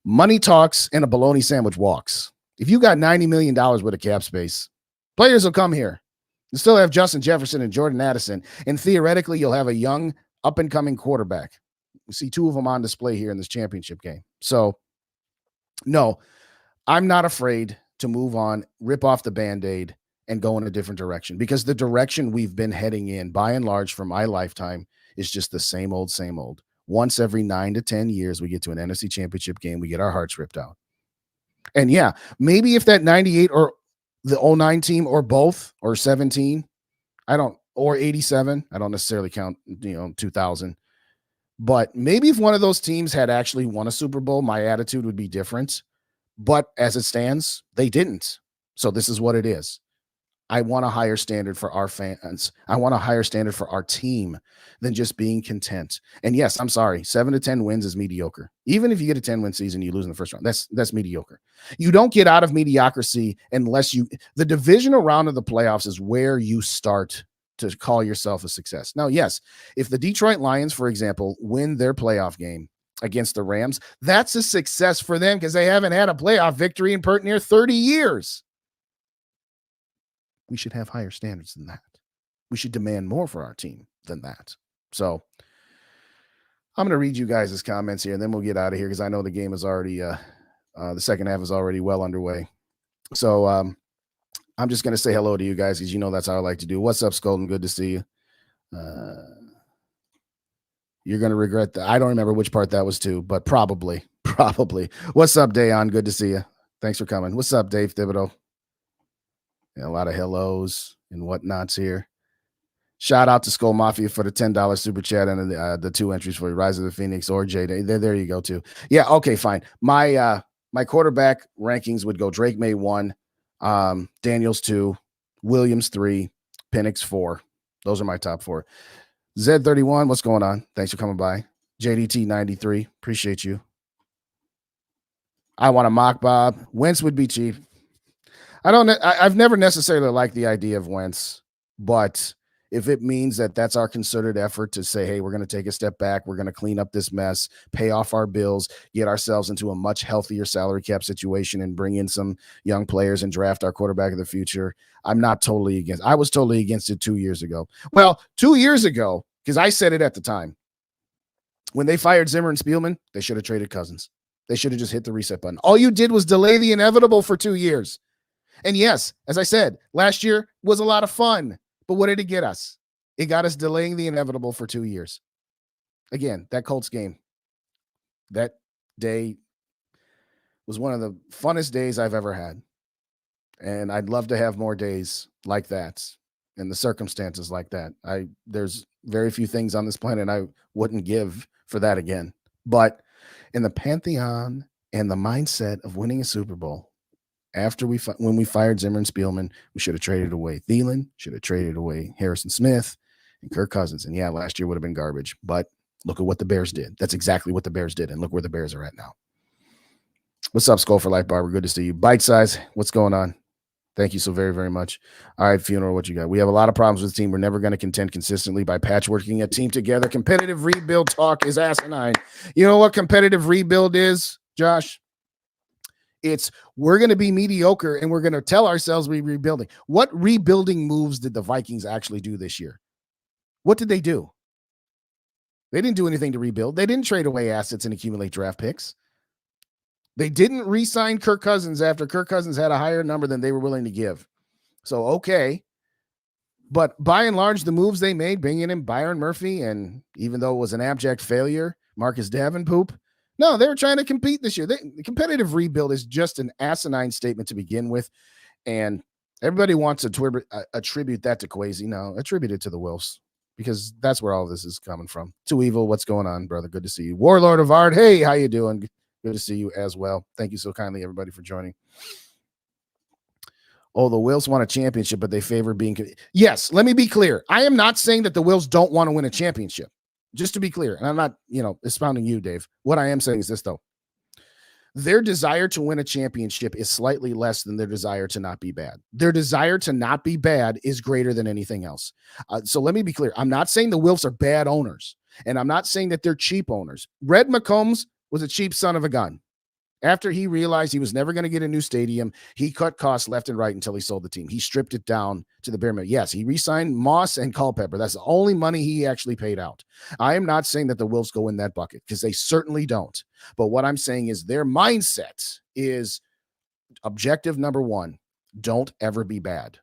money talks and a bologna sandwich walks. If you got $90 million worth of cap space, players will come here. You still have Justin Jefferson and Jordan Addison, and theoretically, you'll have a young, up-and-coming quarterback. You see 2 of them on display here in this championship game. So, no, I'm not afraid to move on, rip off the Band-Aid, and go in a different direction, because the direction we've been heading in, by and large, for my lifetime, is just the same old, same old. Once every 9 to 10 years, we get to an NFC championship game, we get our hearts ripped out. And yeah, maybe if that 98 or the 09 team or both or 17, or 87, I don't necessarily count, 2000. But maybe if one of those teams had actually won a Super Bowl, my attitude would be different. But as it stands, they didn't. So this is what it is. I want a higher standard for our fans. I want a higher standard for our team than just being content. And yes, I'm sorry, 7 to 10 wins is mediocre. Even if you get a 10-win season, you lose in the first round. That's mediocre. You don't get out of mediocrity unless the divisional round of the playoffs is where you start to call yourself a success. Now, yes, if the Detroit Lions, for example, win their playoff game against the Rams, that's a success for them because they haven't had a playoff victory in pert near 30 years. We should have higher standards than that. We should demand more for our team than that. So I'm going to read you guys' comments here, and then we'll get out of here because I know the game is already, the second half is already well underway. So I'm just going to say hello to you guys because you know that's how I like to do. What's up, SKOL? Good to see you. You're going to regret that. I don't remember which part that was to, but probably. What's up, Dayon? Good to see you. Thanks for coming. What's up, Dave Thibodeau? A lot of hellos and whatnots here. Shout out to SKOL Mafia for the $10 super chat and the 2 entries for Rise of the Phoenix or J-Day. There you go, too. Yeah, okay, fine. My quarterback rankings would go Drake May 1, Daniels 2, Williams 3, Penix 4. Those are my top 4. Z31, what's going on? Thanks for coming by. JDT 93, appreciate you. I want to mock Bob. Wentz would be cheap. I've never necessarily liked the idea of Wentz, but if it means that that's our concerted effort to say, hey, we're going to take a step back, we're going to clean up this mess, pay off our bills, get ourselves into a much healthier salary cap situation and bring in some young players and draft our quarterback of the future, I'm not totally against. I was totally against it 2 years ago. Well, 2 years ago, because I said it at the time, when they fired Zimmer and Spielman, they should have traded Cousins. They should have just hit the reset button. All you did was delay the inevitable for 2 years. And yes, as I said, last year was a lot of fun, but what did it get us? It got us delaying the inevitable for 2 years. Again, that Colts game, that day was one of the funnest days I've ever had. And I'd love to have more days like that and the circumstances like that. There's very few things on this planet I wouldn't give for that again. But in the pantheon and the mindset of winning a Super Bowl, when we fired Zimmer and Spielman, we should have traded away Thielen, should have traded away Harrison Smith and Kirk Cousins. And yeah, last year would have been garbage, but look at what the Bears did. That's exactly what the Bears did. And look where the Bears are at now. What's up, SKOL for Life Barber? Good to see you. Bite Size, what's going on? Thank you so very, very much. All right, Funeral, what you got? We have a lot of problems with the team. We're never going to contend consistently by patchworking a team together. Competitive rebuild talk is asinine. You know what competitive rebuild is, Josh? It's we're going to be mediocre and we're going to tell ourselves we're rebuilding. What rebuilding moves did the Vikings actually do this year? What did they do? They didn't do anything to rebuild. They didn't trade away assets and accumulate draft picks. They didn't re-sign Kirk Cousins after Kirk Cousins had a higher number than they were willing to give. So, okay. But by and large, the moves they made, bringing in Byron Murphy, and even though it was an abject failure, Marcus Davenport, no, they were trying to compete this year. The competitive rebuild is just an asinine statement to begin with. And everybody wants to attribute that to Kwesi. No, attribute it to the Wilfs because that's where all this is coming from. Too Evil, what's going on, brother? Good to see you. Warlord of Art, hey, how you doing? Good to see you as well. Thank you so kindly, everybody, for joining. Oh, the Wilfs want a championship, but they favor being. Yes, let me be clear. I am not saying that the Wilfs don't want to win a championship. Just to be clear, and I'm not, expounding you, Dave. What I am saying is this, though. Their desire to win a championship is slightly less than their desire to not be bad. Their desire to not be bad is greater than anything else. So let me be clear. I'm not saying the Wilfs are bad owners, and I'm not saying that they're cheap owners. Red McCombs was a cheap son of a gun. After he realized he was never going to get a new stadium, he cut costs left and right until he sold the team. He stripped it down to the bare minimum. Yes, he re-signed Moss and Culpepper. That's the only money he actually paid out. I am not saying that the Wilfs go in that bucket because they certainly don't. But what I'm saying is their mindset is objective number 1, don't ever be bad.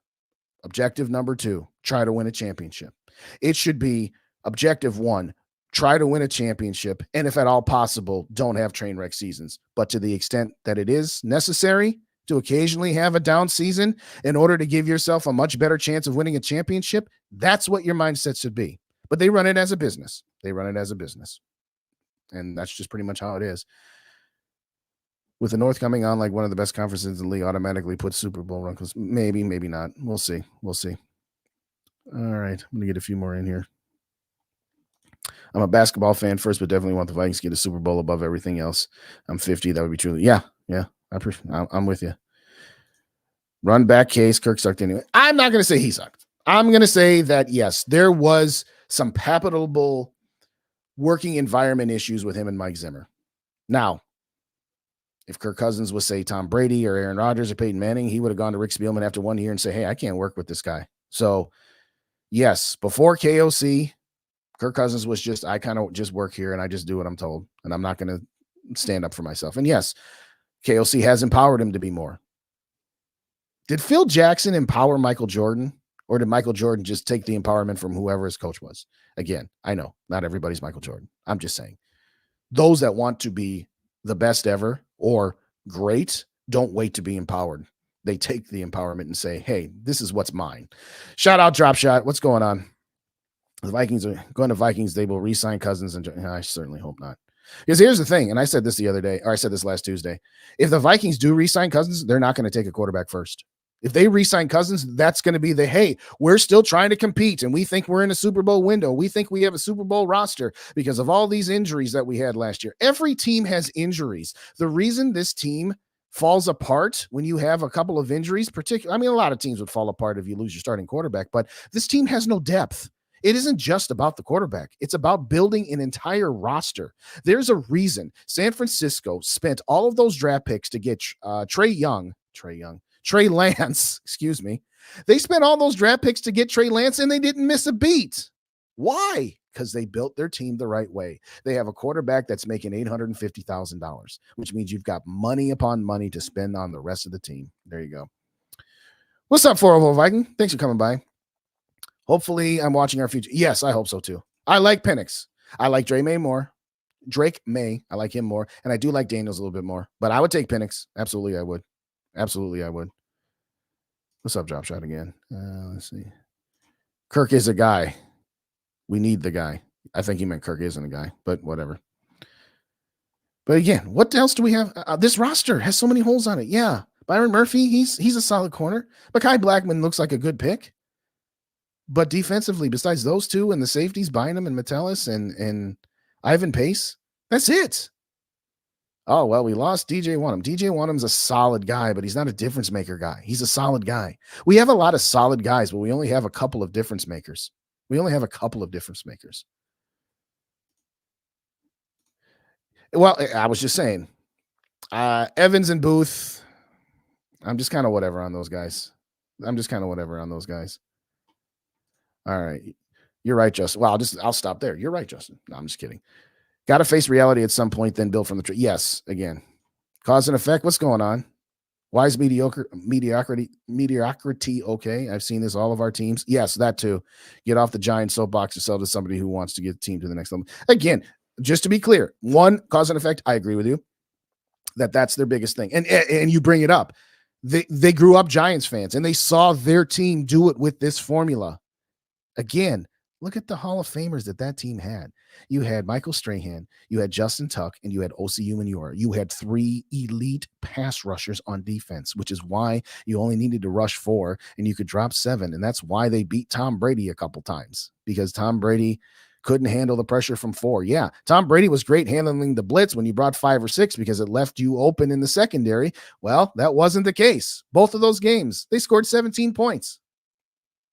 Objective number 2, try to win a championship. It should be objective 1, try to win a championship, and if at all possible, don't have train wreck seasons. But to the extent that it is necessary to occasionally have a down season in order to give yourself a much better chance of winning a championship, that's what your mindset should be. But they run it as a business. And that's just pretty much how it is. with the North coming on like one of the best conferences in the league, automatically put Super Bowl run? Because maybe not. We'll see. All right, I'm gonna get a few more in here. I'm a basketball fan first, but definitely want the Vikings to get a Super Bowl above everything else. I'm 50. That would be true. Yeah. I'm with you. Run back case. Kirk sucked anyway. I'm not gonna say he sucked. I'm gonna say that yes, there was some palpable working environment issues with him and Mike Zimmer. Now, if Kirk Cousins was, say, Tom Brady or Aaron Rodgers or Peyton Manning, he would have gone to Rick Spielman after 1 year and say, hey, I can't work with this guy. So, yes, before KOC, Kirk Cousins was just, I kind of just work here and I just do what I'm told, and I'm not going to stand up for myself. And yes, KOC has empowered him to be more. Did Phil Jackson empower Michael Jordan, or did Michael Jordan just take the empowerment from whoever his coach was? Again, I know not everybody's Michael Jordan. I'm just saying those that want to be the best ever or great don't wait to be empowered. They take the empowerment and say, hey, this is what's mine. Shout out Drop Shot. What's going on? The Vikings are going to Vikings. They will re-sign Cousins. And I certainly hope not. Because here's the thing. And I said this the other day, or I said this last Tuesday. If the Vikings do re-sign Cousins, they're not going to take a quarterback first. If they re-sign Cousins, that's going to be hey, we're still trying to compete, and we think we're in a Super Bowl window. We think we have a Super Bowl roster because of all these injuries that we had last year. Every team has injuries. The reason this team falls apart when you have a couple of injuries, particularly, a lot of teams would fall apart if you lose your starting quarterback, but this team has no depth. It isn't just about the quarterback. It's about building an entire roster. There's a reason San Francisco spent all of those draft picks to get Trey Lance, excuse me. They spent all those draft picks to get Trey Lance, and they didn't miss a beat. Why? Because they built their team the right way. They have a quarterback that's making $850,000, which means you've got money upon money to spend on the rest of the team. There you go. What's up, 400 Viking? Thanks for coming by. Hopefully, I'm watching our future. Yes, I hope so too. I like Penix. I like Drake May. I like him more. And I do like Daniels a little bit more. But I would take Penix. Absolutely, I would. What's up, Drop Shot again? Let's see. Kirk is a guy. We need the guy. I think he meant Kirk isn't a guy, but whatever. But again, what else do we have? This roster has so many holes on it. Yeah. Byron Murphy, he's a solid corner. Mekhi Blackmon looks like a good pick. But defensively, besides those two and the safeties, Bynum and Metellus and Ivan Pace, that's it. Oh, well, we lost DJ Wanham. DJ Wanham's a solid guy, but he's not a difference maker guy. He's a solid guy. We have a lot of solid guys, but we only have a couple of difference makers. Well, I was just saying, Evans and Booth, I'm just kind of whatever on those guys. All right. You're right, Justin. Well, I'll stop there. You're right, Justin. No, I'm just kidding. Got to face reality at some point, then build from the tree. Yes, again. Cause and effect. What's going on? Why is mediocrity okay? I've seen this all of our teams. Yes, that too. Get off the giant soapbox to sell to somebody who wants to get the team to the next level. Again, just to be clear, one, cause and effect, I agree with you. That's their biggest thing. And you bring it up. They grew up Giants fans, and they saw their team do it with this formula. Again, look at the Hall of Famers that team had. You had Michael Strahan, you had Justin Tuck, and you had Osi Umenyiora. You had 3 elite pass rushers on defense, which is why you only needed to rush 4 and you could drop 7. And that's why they beat Tom Brady a couple times, because Tom Brady couldn't handle the pressure from 4. Yeah, Tom Brady was great handling the blitz when you brought 5 or 6 because it left you open in the secondary. Well, that wasn't the case. Both of those games, they scored 17 points.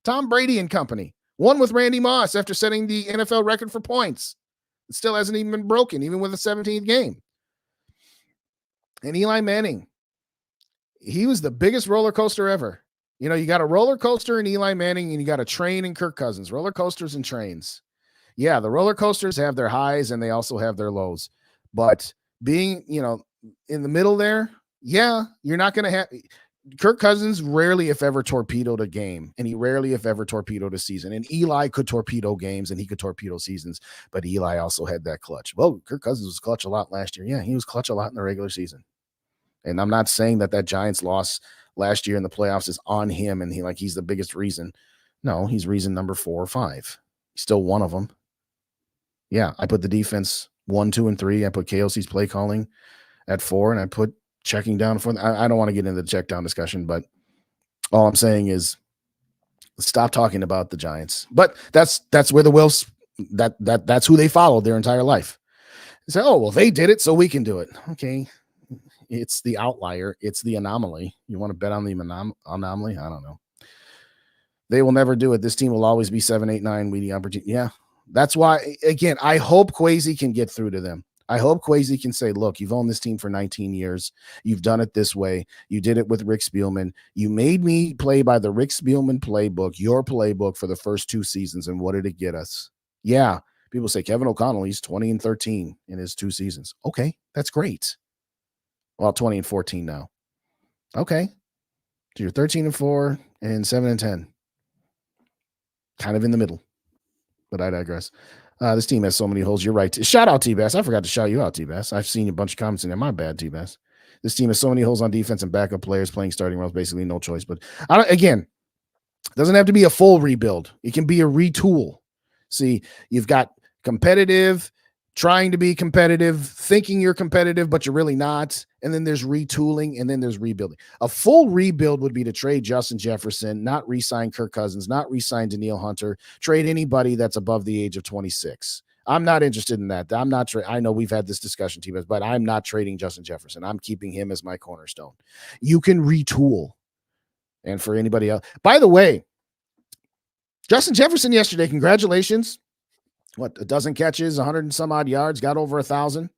Tom Brady and company. One with Randy Moss after setting the NFL record for points. It still hasn't even been broken, even with the 17th game. And Eli Manning, he was the biggest roller coaster ever. You know, you got a roller coaster in Eli Manning and you got a train in Kirk Cousins. Roller coasters and trains. Yeah, the roller coasters have their highs and they also have their lows. But being, in the middle there, yeah, you're not going to have – Kirk Cousins rarely, if ever, torpedoed a game, and he rarely, if ever, torpedoed a season. And Eli could torpedo games, and he could torpedo seasons, but Eli also had that clutch. Well, Kirk Cousins was clutch a lot last year. Yeah, he was clutch a lot in the regular season. And I'm not saying that Giants loss last year in the playoffs is on him, and he's the biggest reason. No, he's reason number 4 or 5. He's still one of them. Yeah, I put the defense 1, 2, and 3. I put KLC's play calling at 4, and I put checking down for. I don't want to get into the check down discussion, but all I'm saying is stop talking about the Giants. But that's where the Wills that's who they followed their entire life. They say, oh well, they did it, so we can do it. Okay, it's the outlier. It's the anomaly. You want to bet on the anomaly? I don't know. They will never do it. This team will always be 7, 8, 9 mediocrity. Yeah, that's why. Again, I hope Kwesi can get through to them. I hope Kwesi can say, look, you've owned this team for 19 years. You've done it this way. You did it with Rick Spielman. You made me play by the Rick Spielman playbook, your playbook for the first 2 seasons. And what did it get us? Yeah. People say Kevin O'Connell, he's 20-13 in his 2 seasons. Okay. That's great. Well, 20-14 now. Okay. So you're 13-4 and 7-10. Kind of in the middle. But I digress. This team has so many holes. You're right. Shout out T-Bass. I forgot to shout you out, T-Bass. I've seen a bunch of comments in there. My bad, T-Bass. This team has so many holes on defense and backup players playing starting roles. Basically no choice. But again, it doesn't have to be a full rebuild. It can be a retool. See, you've got competitive, trying to be competitive, thinking you're competitive, but you're really not. And then there's retooling, and then there's rebuilding. A full rebuild would be to trade Justin Jefferson, not re-sign Kirk Cousins, not re-sign Danielle Hunter, trade anybody that's above the age of 26. I'm not interested in that. I'm not. I know we've had this discussion, T-Baz, but I'm not trading Justin Jefferson. I'm keeping him as my cornerstone. You can retool. And for anybody else, by the way, Justin Jefferson yesterday, congratulations. What, a dozen catches, 100 and some odd yards, got over 1,000.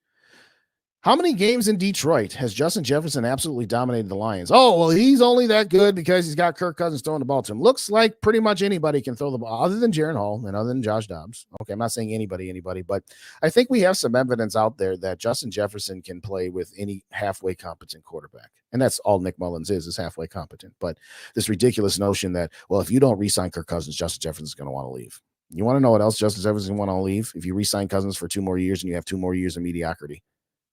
How many games in Detroit has Justin Jefferson absolutely dominated the Lions? Oh, well, he's only that good because he's got Kirk Cousins throwing the ball to him. Looks like pretty much anybody can throw the ball other than Jaron Hall and other than Josh Dobbs. Okay, I'm not saying anybody, but I think we have some evidence out there that Justin Jefferson can play with any halfway competent quarterback. And that's all Nick Mullins is halfway competent. But this ridiculous notion that, well, if you don't re-sign Kirk Cousins, Justin Jefferson's going to want to leave. You want to know what else Justin Jefferson want to leave? If you re-sign Cousins for 2 more years and you have 2 more years of mediocrity,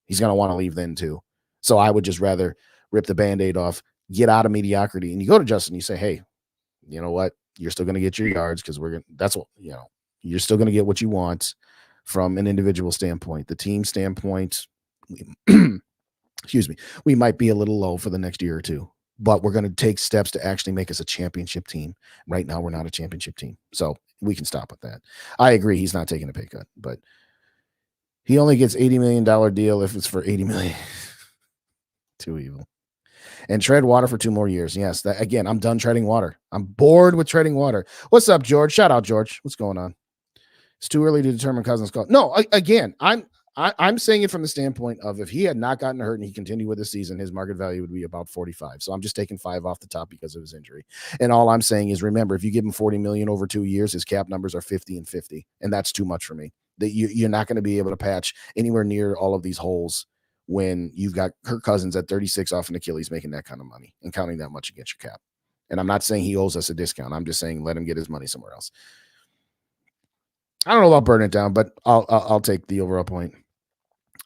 he's going to want to leave then too. So I would just rather rip the Band-Aid off, get out of mediocrity. And you go to Justin, you say, hey, you know what? You're still going to get your yards because that's what, you're still going to get what you want from an individual standpoint. The team standpoint, excuse me, we might be a little low for the next year or 2. But we're going to take steps to actually make us a championship team. Right now, we're not a championship team. So we can stop with that. I agree. He's not taking a pay cut, but he only gets $80 million deal if it's for $80 million. Too evil. And tread water for 2 more years. Yes. Again, I'm done treading water. I'm bored with treading water. What's up, George? Shout out, George. What's going on? It's too early to determine Cousins' call. No, again, I'm saying it from the standpoint of if he had not gotten hurt and he continued with the season, his market value would be about 45. So I'm just taking 5 off the top because of his injury. And all I'm saying is, remember, if you give him $40 million over 2 years, his cap numbers are 50 and 50. And that's too much for me. That you're not going to be able to patch anywhere near all of these holes when you've got Kirk Cousins at 36 off an Achilles making that kind of money and counting that much against your cap. And I'm not saying he owes us a discount. I'm just saying let him get his money somewhere else. I don't know about burning it down, but I'll take the overall point.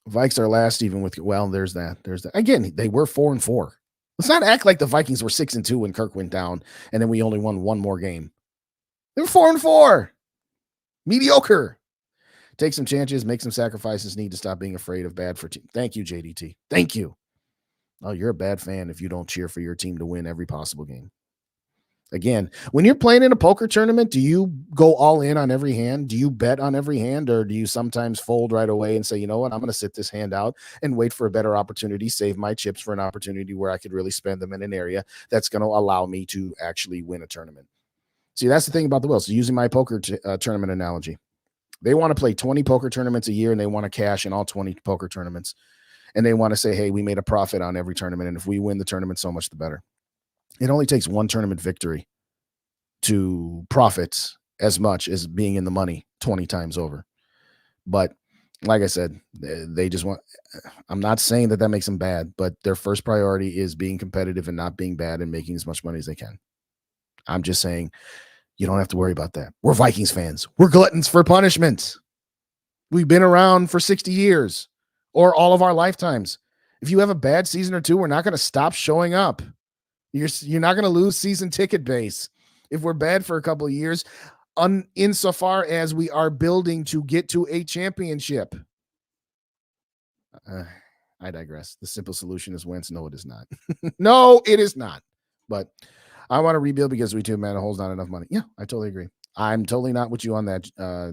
Vikes are last, even with, well, there's that. Again, they were 4-4. Let's not act like the Vikings were 6-2 when Kirk went down, and then we only won 1 more game. They were 4-4. Mediocre. Take some chances, make some sacrifices, need to stop being afraid of bad for team. Thank you, JDT. Thank you. Oh, you're a bad fan if you don't cheer for your team to win every possible game. Again, when you're playing in a poker tournament, do you go all in on every hand? Do you bet on every hand, or do you sometimes fold right away and say, you know what, I'm going to sit this hand out and wait for a better opportunity, save my chips for an opportunity where I could really spend them in an area that's going to allow me to actually win a tournament? See, that's the thing about the Wills. So using my poker tournament analogy, they want to play 20 poker tournaments a year and they want to cash in all 20 poker tournaments. And they want to say, hey, we made a profit on every tournament. And if we win the tournament, so much the better. It only takes 1 tournament victory to profit as much as being in the money 20 times over. But like I said, they just want, I'm not saying that makes them bad, but their first priority is being competitive and not being bad and making as much money as they can. I'm just saying you don't have to worry about that. We're Vikings fans. We're gluttons for punishment. We've been around for 60 years or all of our lifetimes. If you have a bad season or 2, we're not going to stop showing up. You're not going to lose season ticket base if we're bad for a couple of years, insofar as we are building to get to a championship. I digress. The simple solution is Wentz. No, it is not. No, it is not. But I want to rebuild because we too manholes not enough money. Yeah, I totally agree. I'm totally not with you on that,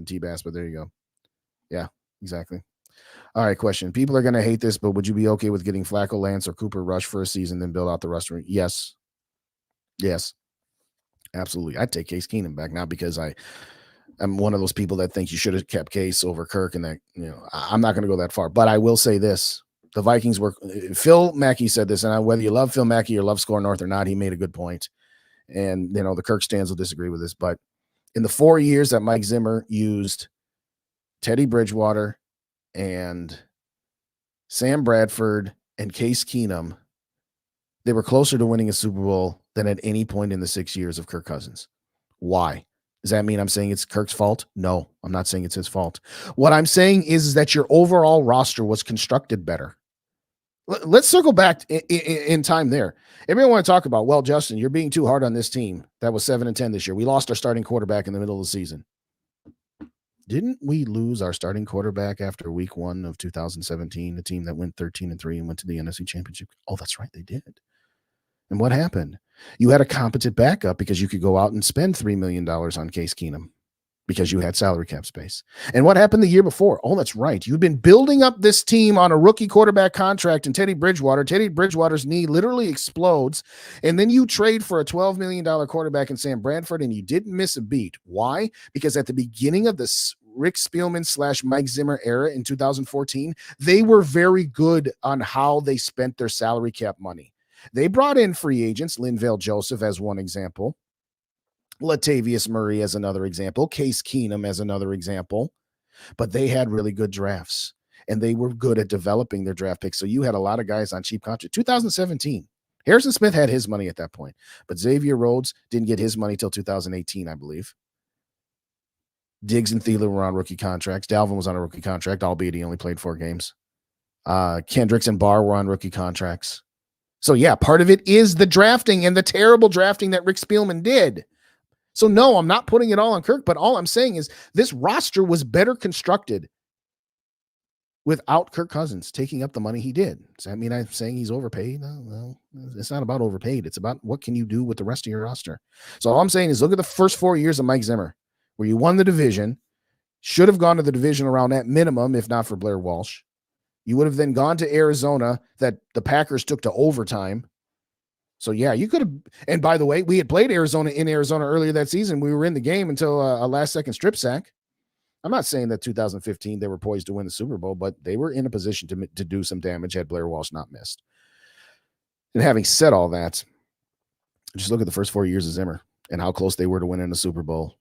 T-Bass, but there you go. Yeah, exactly. All right, question. People are going to hate this, but would you be okay with getting Flacco, Lance, or Cooper Rush for a season, then build out the roster? Yes. Yes. Absolutely. I'd take Case Keenum back now because I'm one of those people that think you should have kept Case over Kirk, and that, I'm not going to go that far. But I will say this. The Vikings were – Phil Mackey said this, and whether you love Phil Mackey or love SKOL North or not, he made a good point. And, the Kirk stands will disagree with this. But in the 4 years that Mike Zimmer used Teddy Bridgewater and Sam Bradford and Case Keenum, they were closer to winning a Super Bowl than at any point in the 6 years of Kirk Cousins. Why? Does that mean I'm saying it's Kirk's fault? No, I'm not saying it's his fault. What I'm saying is that your overall roster was constructed better. Let's circle back in time there. Everyone want to talk about, well, Justin, you're being too hard on this team that was 7-10 this year. We lost our starting quarterback in the middle of the season. Didn't we lose our starting quarterback after week 1 of 2017, a team that went 13-3 and went to the NFC Championship? Oh, that's right, they did. And what happened? You had a competent backup because you could go out and spend $3 million on Case Keenum because you had salary cap space. And what happened the year before? Oh, that's right. You've been building up this team on a rookie quarterback contract and Teddy Bridgewater. Teddy Bridgewater's knee literally explodes. And then you trade for a $12 million quarterback in Sam Bradford, and you didn't miss a beat. Why? Because at the beginning of this Rick Spielman / Mike Zimmer era in 2014, they were very good on how they spent their salary cap money. They brought in free agents, Linval Joseph as one example, Latavius Murray as another example, Case Keenum as another example, but they had really good drafts, and they were good at developing their draft picks. So you had a lot of guys on cheap contract. 2017, Harrison Smith had his money at that point, but Xavier Rhodes didn't get his money till 2018, I believe. Diggs and Thielen were on rookie contracts. Dalvin was on a rookie contract, albeit he only played 4 games. Kendricks and Barr were on rookie contracts. So, yeah, part of it is the drafting and the terrible drafting that Rick Spielman did. So, no, I'm not putting it all on Kirk, but all I'm saying is this roster was better constructed without Kirk Cousins taking up the money he did. Does that mean I'm saying he's overpaid? No, it's not about overpaid. It's about what can you do with the rest of your roster. So all I'm saying is look at the first 4 years of Mike Zimmer, where you won the division, should have gone to the division around at minimum, if not for Blair Walsh. You would have then gone to Arizona that the Packers took to overtime. So, yeah, you could have. And by the way, we had played Arizona in Arizona earlier that season. We were in the game until a last-second strip sack. I'm not saying that 2015 they were poised to win the Super Bowl, but they were in a position to do some damage had Blair Walsh not missed. And having said all that, just look at the first 4 years of Zimmer and how close they were to winning the Super Bowl,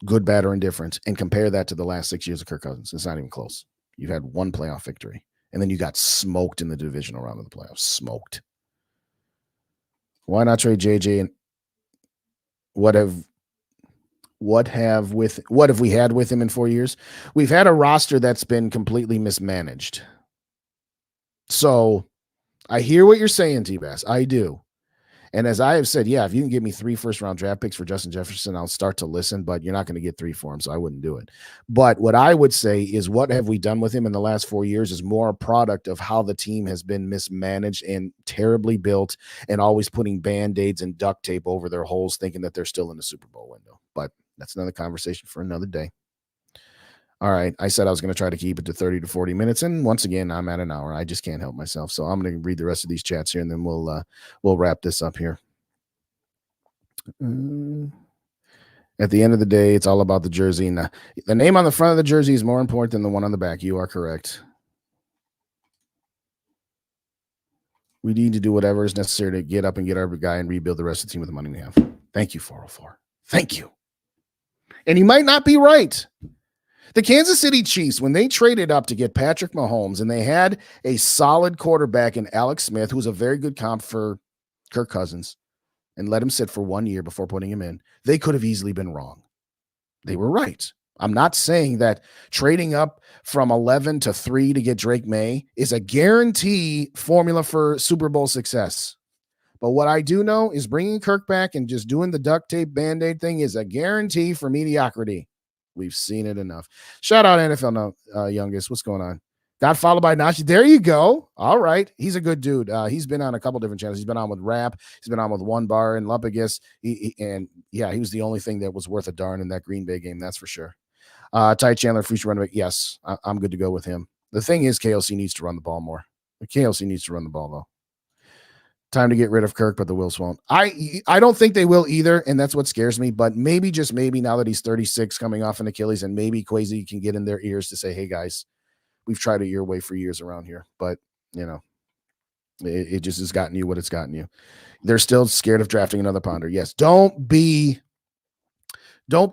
good, bad, or indifferent, and compare that to the last 6 years of Kirk Cousins. It's not even close. You had one playoff victory, and then you got smoked in the divisional round of the playoffs. Smoked. Why not trade JJ? And what have we had with him in 4 years? We've had a roster that's been completely mismanaged. So I hear what you're saying, T-Bass. I do. And as I have said, yeah, if you can give me 3 first-round draft picks for Justin Jefferson, I'll start to listen, but you're not going to get 3 for him, so I wouldn't do it. But what I would say is what have we done with him in the last 4 years is more a product of how the team has been mismanaged and terribly built and always putting Band-Aids and duct tape over their holes thinking that they're still in the Super Bowl window. But that's another conversation for another day. All right, I said I was going to try to keep it to 30 to 40 minutes, and once again, I'm at an hour. I just can't help myself, so I'm going to read the rest of these chats here, and then we'll wrap this up here. At the end of the day, it's all about the jersey. And the name on the front of the jersey is more important than the one on the back. You are correct. We need to do whatever is necessary to get up and get our guy and rebuild the rest of the team with the money we have. Thank you, 404. Thank you. And you might not be right. The Kansas City Chiefs, when they traded up to get Patrick Mahomes and they had a solid quarterback in Alex Smith, who's a very good comp for Kirk Cousins, and let him sit for 1 year before putting him in, they could have easily been wrong. They were right. I'm not saying that trading up from 11 to 3 to get Drake May is a guarantee formula for Super Bowl success. But what I do know is bringing Kirk back and just doing the duct tape Band-Aid thing is a guarantee for mediocrity. We've seen it enough. Shout out NFL Youngest. What's going on? Got followed by Nachi. There you go. All right. He's a good dude. He's been on a couple different channels. He's been on with Rap. He's been on with One Bar and Lupagus. And yeah, he was the only thing that was worth a darn in that Green Bay game. That's for sure. Ty Chandler, future running back. Yes, I'm good to go with him. The thing is, KLC needs to run the ball more. KLC needs to run the ball, though. Time to get rid of Kirk, but the Wills won't. I don't think they will either, and that's what scares me. But maybe, just maybe, now that he's 36 coming off an Achilles, and maybe Kwesi can get in their ears to say, hey, guys, we've tried it your way for years around here. But, it just has gotten you what it's gotten you. They're still scared of drafting another ponder. Yes, don't be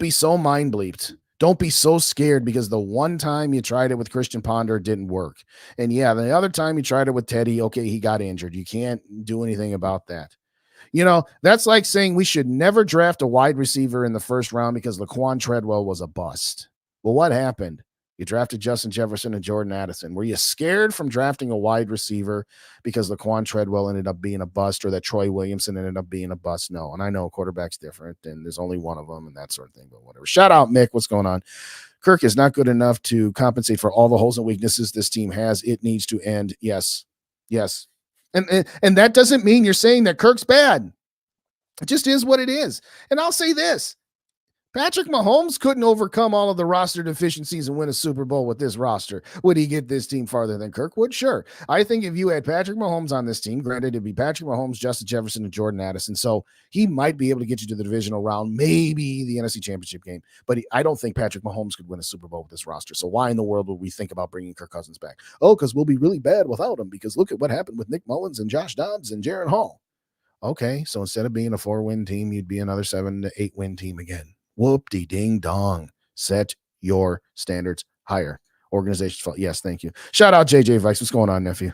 so mind bleeped. Don't be so scared because the one time you tried it with Christian Ponder, it didn't work. And yeah, the other time you tried it with Teddy, okay, he got injured. You can't do anything about that. That's like saying we should never draft a wide receiver in the first round because Laquan Treadwell was a bust. Well, what happened? You drafted Justin Jefferson and Jordan Addison. Were you scared from drafting a wide receiver because Laquan Treadwell ended up being a bust or that Troy Williamson ended up being a bust? No. And I know quarterback's different and there's only one of them and that sort of thing, but whatever. Shout out, Mick. What's going on? Kirk is not good enough to compensate for all the holes and weaknesses this team has. It needs to end. Yes. Yes. And that doesn't mean you're saying that Kirk's bad. It just is what it is. And I'll say this. Patrick Mahomes couldn't overcome all of the roster deficiencies and win a Super Bowl with this roster. Would he get this team farther than Kirk would? Sure. I think if you had Patrick Mahomes on this team, granted it'd be Patrick Mahomes, Justin Jefferson, and Jordan Addison. So he might be able to get you to the divisional round, maybe the NFC Championship game. But I don't think Patrick Mahomes could win a Super Bowl with this roster. So why in the world would we think about bringing Kirk Cousins back? Oh, because we'll be really bad without him because look at what happened with Nick Mullins and Josh Dobbs and Jaron Hall. Okay, so instead of being a 4-win team, you'd be another 7 to 8-win team again. Whoop-de ding dong. Set your standards higher. Organization's fault. Yes, thank you. Shout out JJ Vikes. What's going on, nephew?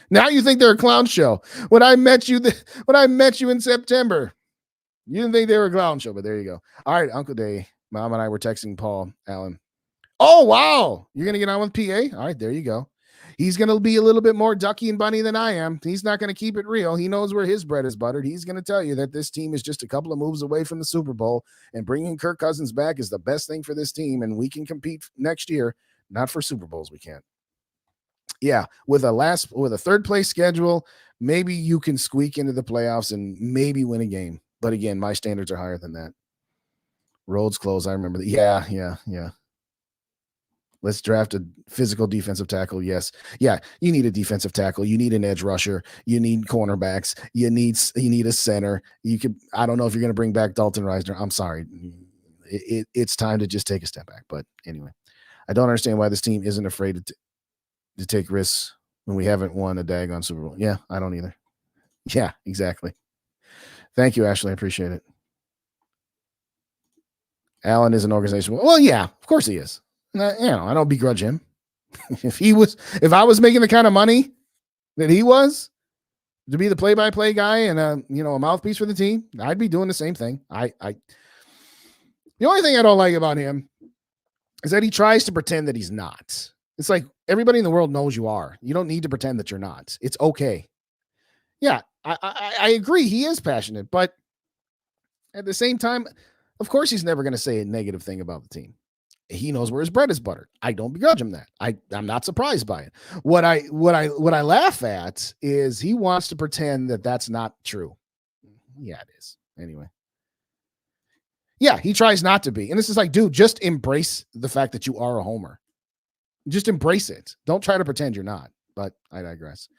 Now you think they're a clown show. When I met you in September, you didn't think they were a clown show, but there you go. All right, Uncle Day. Mom and I were texting Paul Allen. Oh, wow. You're going to get on with PA? All right, there you go. He's going to be a little bit more ducky and bunny than I am. He's not going to keep it real. He knows where his bread is buttered. He's going to tell you that this team is just a couple of moves away from the Super Bowl, and bringing Kirk Cousins back is the best thing for this team, and we can compete next year. Not for Super Bowls, we can't. Yeah, with a third place schedule, maybe you can squeak into the playoffs and maybe win a game. But again, my standards are higher than that. Roads closed. I remember that. Yeah. Let's draft a physical defensive tackle. Yes. Yeah. You need a defensive tackle. You need an edge rusher. You need cornerbacks. You need a center. I don't know if you're going to bring back Dalton Reisner. I'm sorry. It's time to just take a step back. But anyway, I don't understand why this team isn't afraid to take risks when we haven't won a daggone Super Bowl. Yeah, I don't either. Yeah, exactly. Thank you, Ashley. I appreciate it. Allen is an organization. Well, yeah, of course he is. I don't begrudge him. If I was making the kind of money that he was to be the play-by-play guy and a mouthpiece for the team, I'd be doing the same thing. The only thing I don't like about him is that he tries to pretend that he's not. It's like everybody in the world knows you are. You don't need to pretend that you're not. It's okay. Yeah, I agree. He is passionate, but at the same time, of course, he's never going to say a negative thing about the team. He knows where his bread is buttered. I don't begrudge him that. I'm not surprised by it. What I laugh at is he wants to pretend that that's not true. Yeah, it is. Anyway. Yeah, he tries not to be. And this is like, dude, just embrace the fact that you are a homer. Just embrace it. Don't try to pretend you're not. But I digress.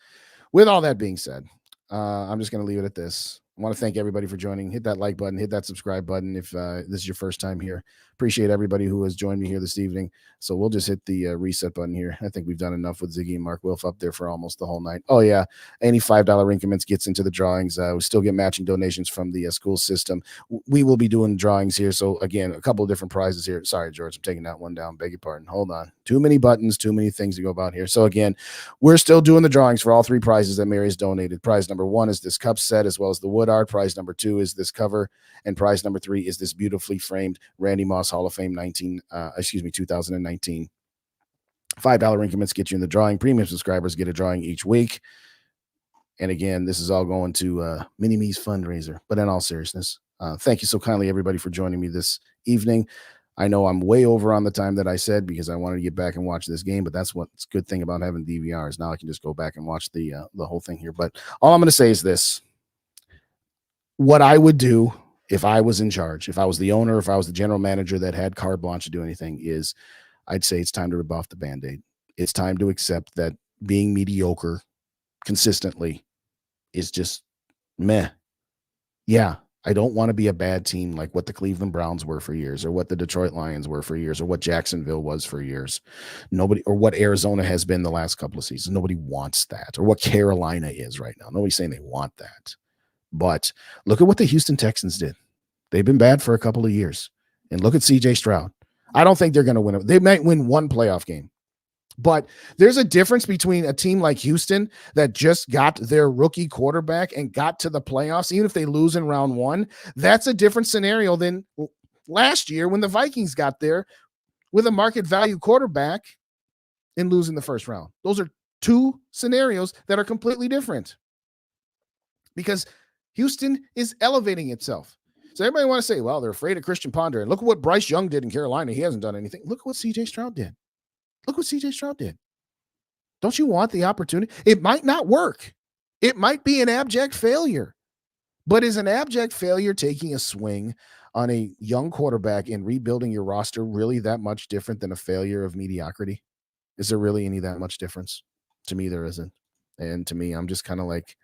With all that being said, I'm just going to leave it at this. I want to thank everybody for joining. Hit that like button, hit that subscribe button if this is your first time here. Appreciate everybody who has joined me here this evening. So we'll just hit the reset button here. I think we've done enough with Ziggy and Mark Wilf up there for almost the whole night. Oh, yeah. Any $5 increments gets into the drawings. We still get matching donations from the school system. We will be doing drawings here. So, again, a couple of different prizes here. Sorry, George, I'm taking that one down. Beg your pardon. Hold on. Too many buttons, too many things to go about here. So, again, we're still doing the drawings for all three prizes that Mary has donated. Prize number 1 is this cup set as well as the wood art. Prize number 2 is this cover. And prize number 3 is this beautifully framed Randy Moss Hall of Fame 2019. $5 increments get you in the drawing. Premium subscribers get a drawing each week. And again, this is all going to Mini Me's fundraiser. But in all seriousness, thank you so kindly, everybody, for joining me this evening. I know I'm way over on the time that I said because I wanted to get back and watch this game, but that's what's good thing about having DVRs. Now I can just go back and watch the whole thing here. But all I'm going to say is this. What I would do if I was in charge, if I was the owner, if I was the general manager that had carte blanche to do anything, is I'd say it's time to rip off the Band-Aid. It's time to accept that being mediocre consistently is just meh. Yeah, I don't want to be a bad team like what the Cleveland Browns were for years, or what the Detroit Lions were for years, or what Jacksonville was for years. Nobody, or what Arizona has been the last couple of seasons. Nobody wants that, or what Carolina is right now. Nobody's saying they want that. But look at what the Houston Texans did. They've been bad for a couple of years. And look at CJ Stroud. I don't think they're going to win it. They might win one playoff game. But there's a difference between a team like Houston that just got their rookie quarterback and got to the playoffs, even if they lose in round one. That's a different scenario than last year when the Vikings got there with a market value quarterback and losing the first round. Those are two scenarios that are completely different because Houston is elevating itself. So everybody want to say, well, they're afraid of Christian Ponder. And look at what Bryce Young did in Carolina. He hasn't done anything. Look at what CJ Stroud did. Look what CJ Stroud did. Don't you want the opportunity? It might not work. It might be an abject failure. But is an abject failure taking a swing on a young quarterback and rebuilding your roster really that much different than a failure of mediocrity? Is there really any that much difference? To me, there isn't. And to me, I'm just kind of like,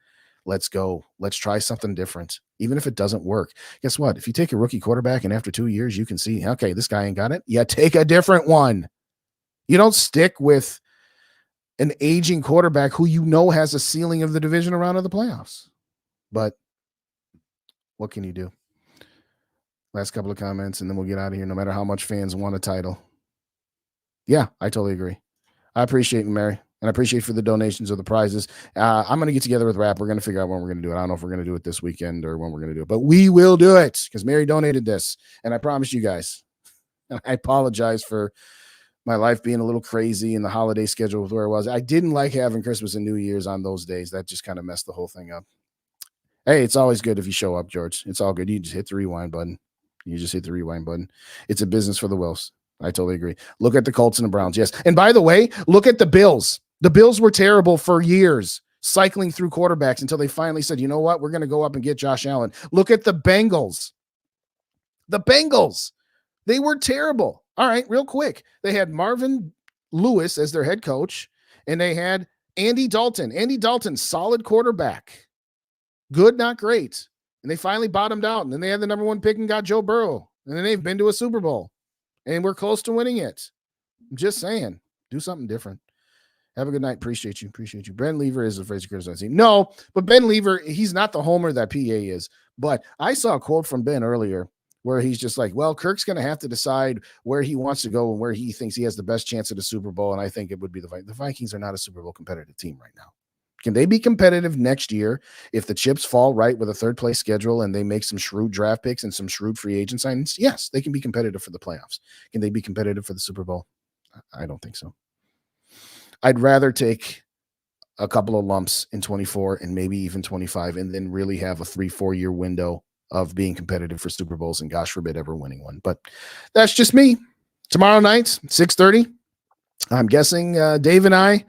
let's go. Let's try something different. Even if it doesn't work. Guess what? If you take a rookie quarterback and after 2 years, you can see, okay, this guy ain't got it. Yeah, take a different one. You don't stick with an aging quarterback who you know has a ceiling of the divisional round of the playoffs. But what can you do? Last couple of comments, and then we'll get out of here, no matter how much fans want a title. Yeah, I totally agree. I appreciate you, Mary, and I appreciate for the donations or the prizes. I'm going to get together with Rap. We're going to figure out when we're going to do it. I don't know if we're going to do it this weekend or when we're going to do it, but we will do it because Mary donated this, and I promise you guys. And I apologize for my life being a little crazy and the holiday schedule with where it was. I didn't like having Christmas and New Year's on those days. That just kind of messed the whole thing up. Hey, it's always good if you show up, George. It's all good. You just hit the rewind button. It's a business for the Wilfs. I totally agree. Look at the Colts and the Browns. Yes. And by the way, look at the Bills. The Bills were terrible for years, cycling through quarterbacks until they finally said, you know what? We're going to go up and get Josh Allen. Look at the Bengals. The Bengals. They were terrible. All right, real quick. They had Marvin Lewis as their head coach, and they had Andy Dalton. Andy Dalton, solid quarterback. Good, not great. And they finally bottomed out, and then they had the number one pick and got Joe Burrow. And then they've been to a Super Bowl, and we're close to winning it. I'm just saying, do something different. Have a good night. Appreciate you. Ben Lever is afraid to criticize the team. No, but Ben Lever, he's not the homer that PA is. But I saw a quote from Ben earlier where he's just like, well, Kirk's going to have to decide where he wants to go and where he thinks he has the best chance at a Super Bowl. And I think it would be the Vikings. The Vikings are not a Super Bowl competitive team right now. Can they be competitive next year if the chips fall right with a third place schedule and they make some shrewd draft picks and some shrewd free agent signings? Yes, they can be competitive for the playoffs. Can they be competitive for the Super Bowl? I don't think so. I'd rather take a couple of lumps in 24 and maybe even 25 and then really have a 3-4 year window of being competitive for Super Bowls and gosh forbid ever winning one. But that's just me. Tomorrow night, 6:30. I'm guessing Dave and I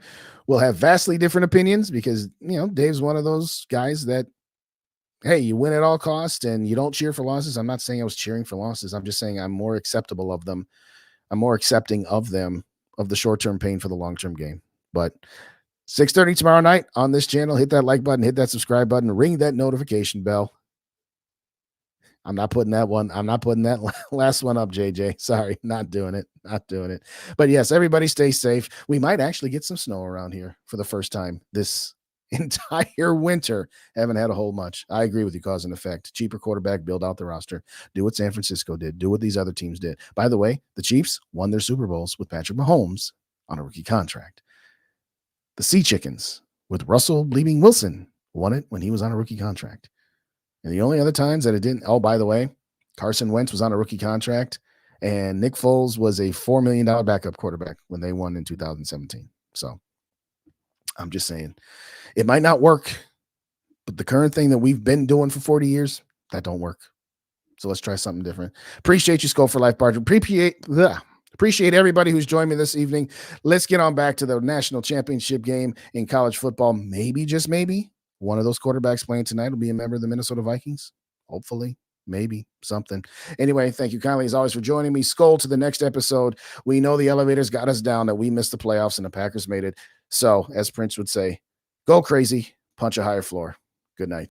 will have vastly different opinions because, you know, Dave's one of those guys that, hey, you win at all costs and you don't cheer for losses. I'm not saying I was cheering for losses. I'm just saying I'm more acceptable of them. I'm more accepting of them, of the short-term pain for the long-term gain. But 6:30 tomorrow night on this channel, hit that like button, hit that subscribe button, ring that notification bell. I'm not putting that last one up, JJ. Sorry, not doing it. But yes, everybody stay safe. We might actually get some snow around here for the first time this entire winter. Haven't had a whole much. I agree with you, cause and effect. Cheaper quarterback, build out the roster. Do what San Francisco did. Do what these other teams did. By the way, the Chiefs won their Super Bowls with Patrick Mahomes on a rookie contract. The Sea Chickens with Russell Bleeming Wilson won it when he was on a rookie contract. And the only other times that it didn't, oh, by the way, Carson Wentz was on a rookie contract and Nick Foles was a $4 million backup quarterback when they won in 2017. So I'm just saying it might not work, but the current thing that we've been doing for 40 years, that don't work. So let's try something different. Appreciate you, SKOL for Life, Barger. Appreciate everybody who's joined me this evening. Let's get on back to the national championship game in college football. Maybe, just maybe, one of those quarterbacks playing tonight will be a member of the Minnesota Vikings. Hopefully, maybe, something. Anyway, thank you kindly, as always, for joining me. SKOL, to the next episode. We know the elevators got us down, that we missed the playoffs and the Packers made it. So, as Prince would say, go crazy, punch a higher floor. Good night.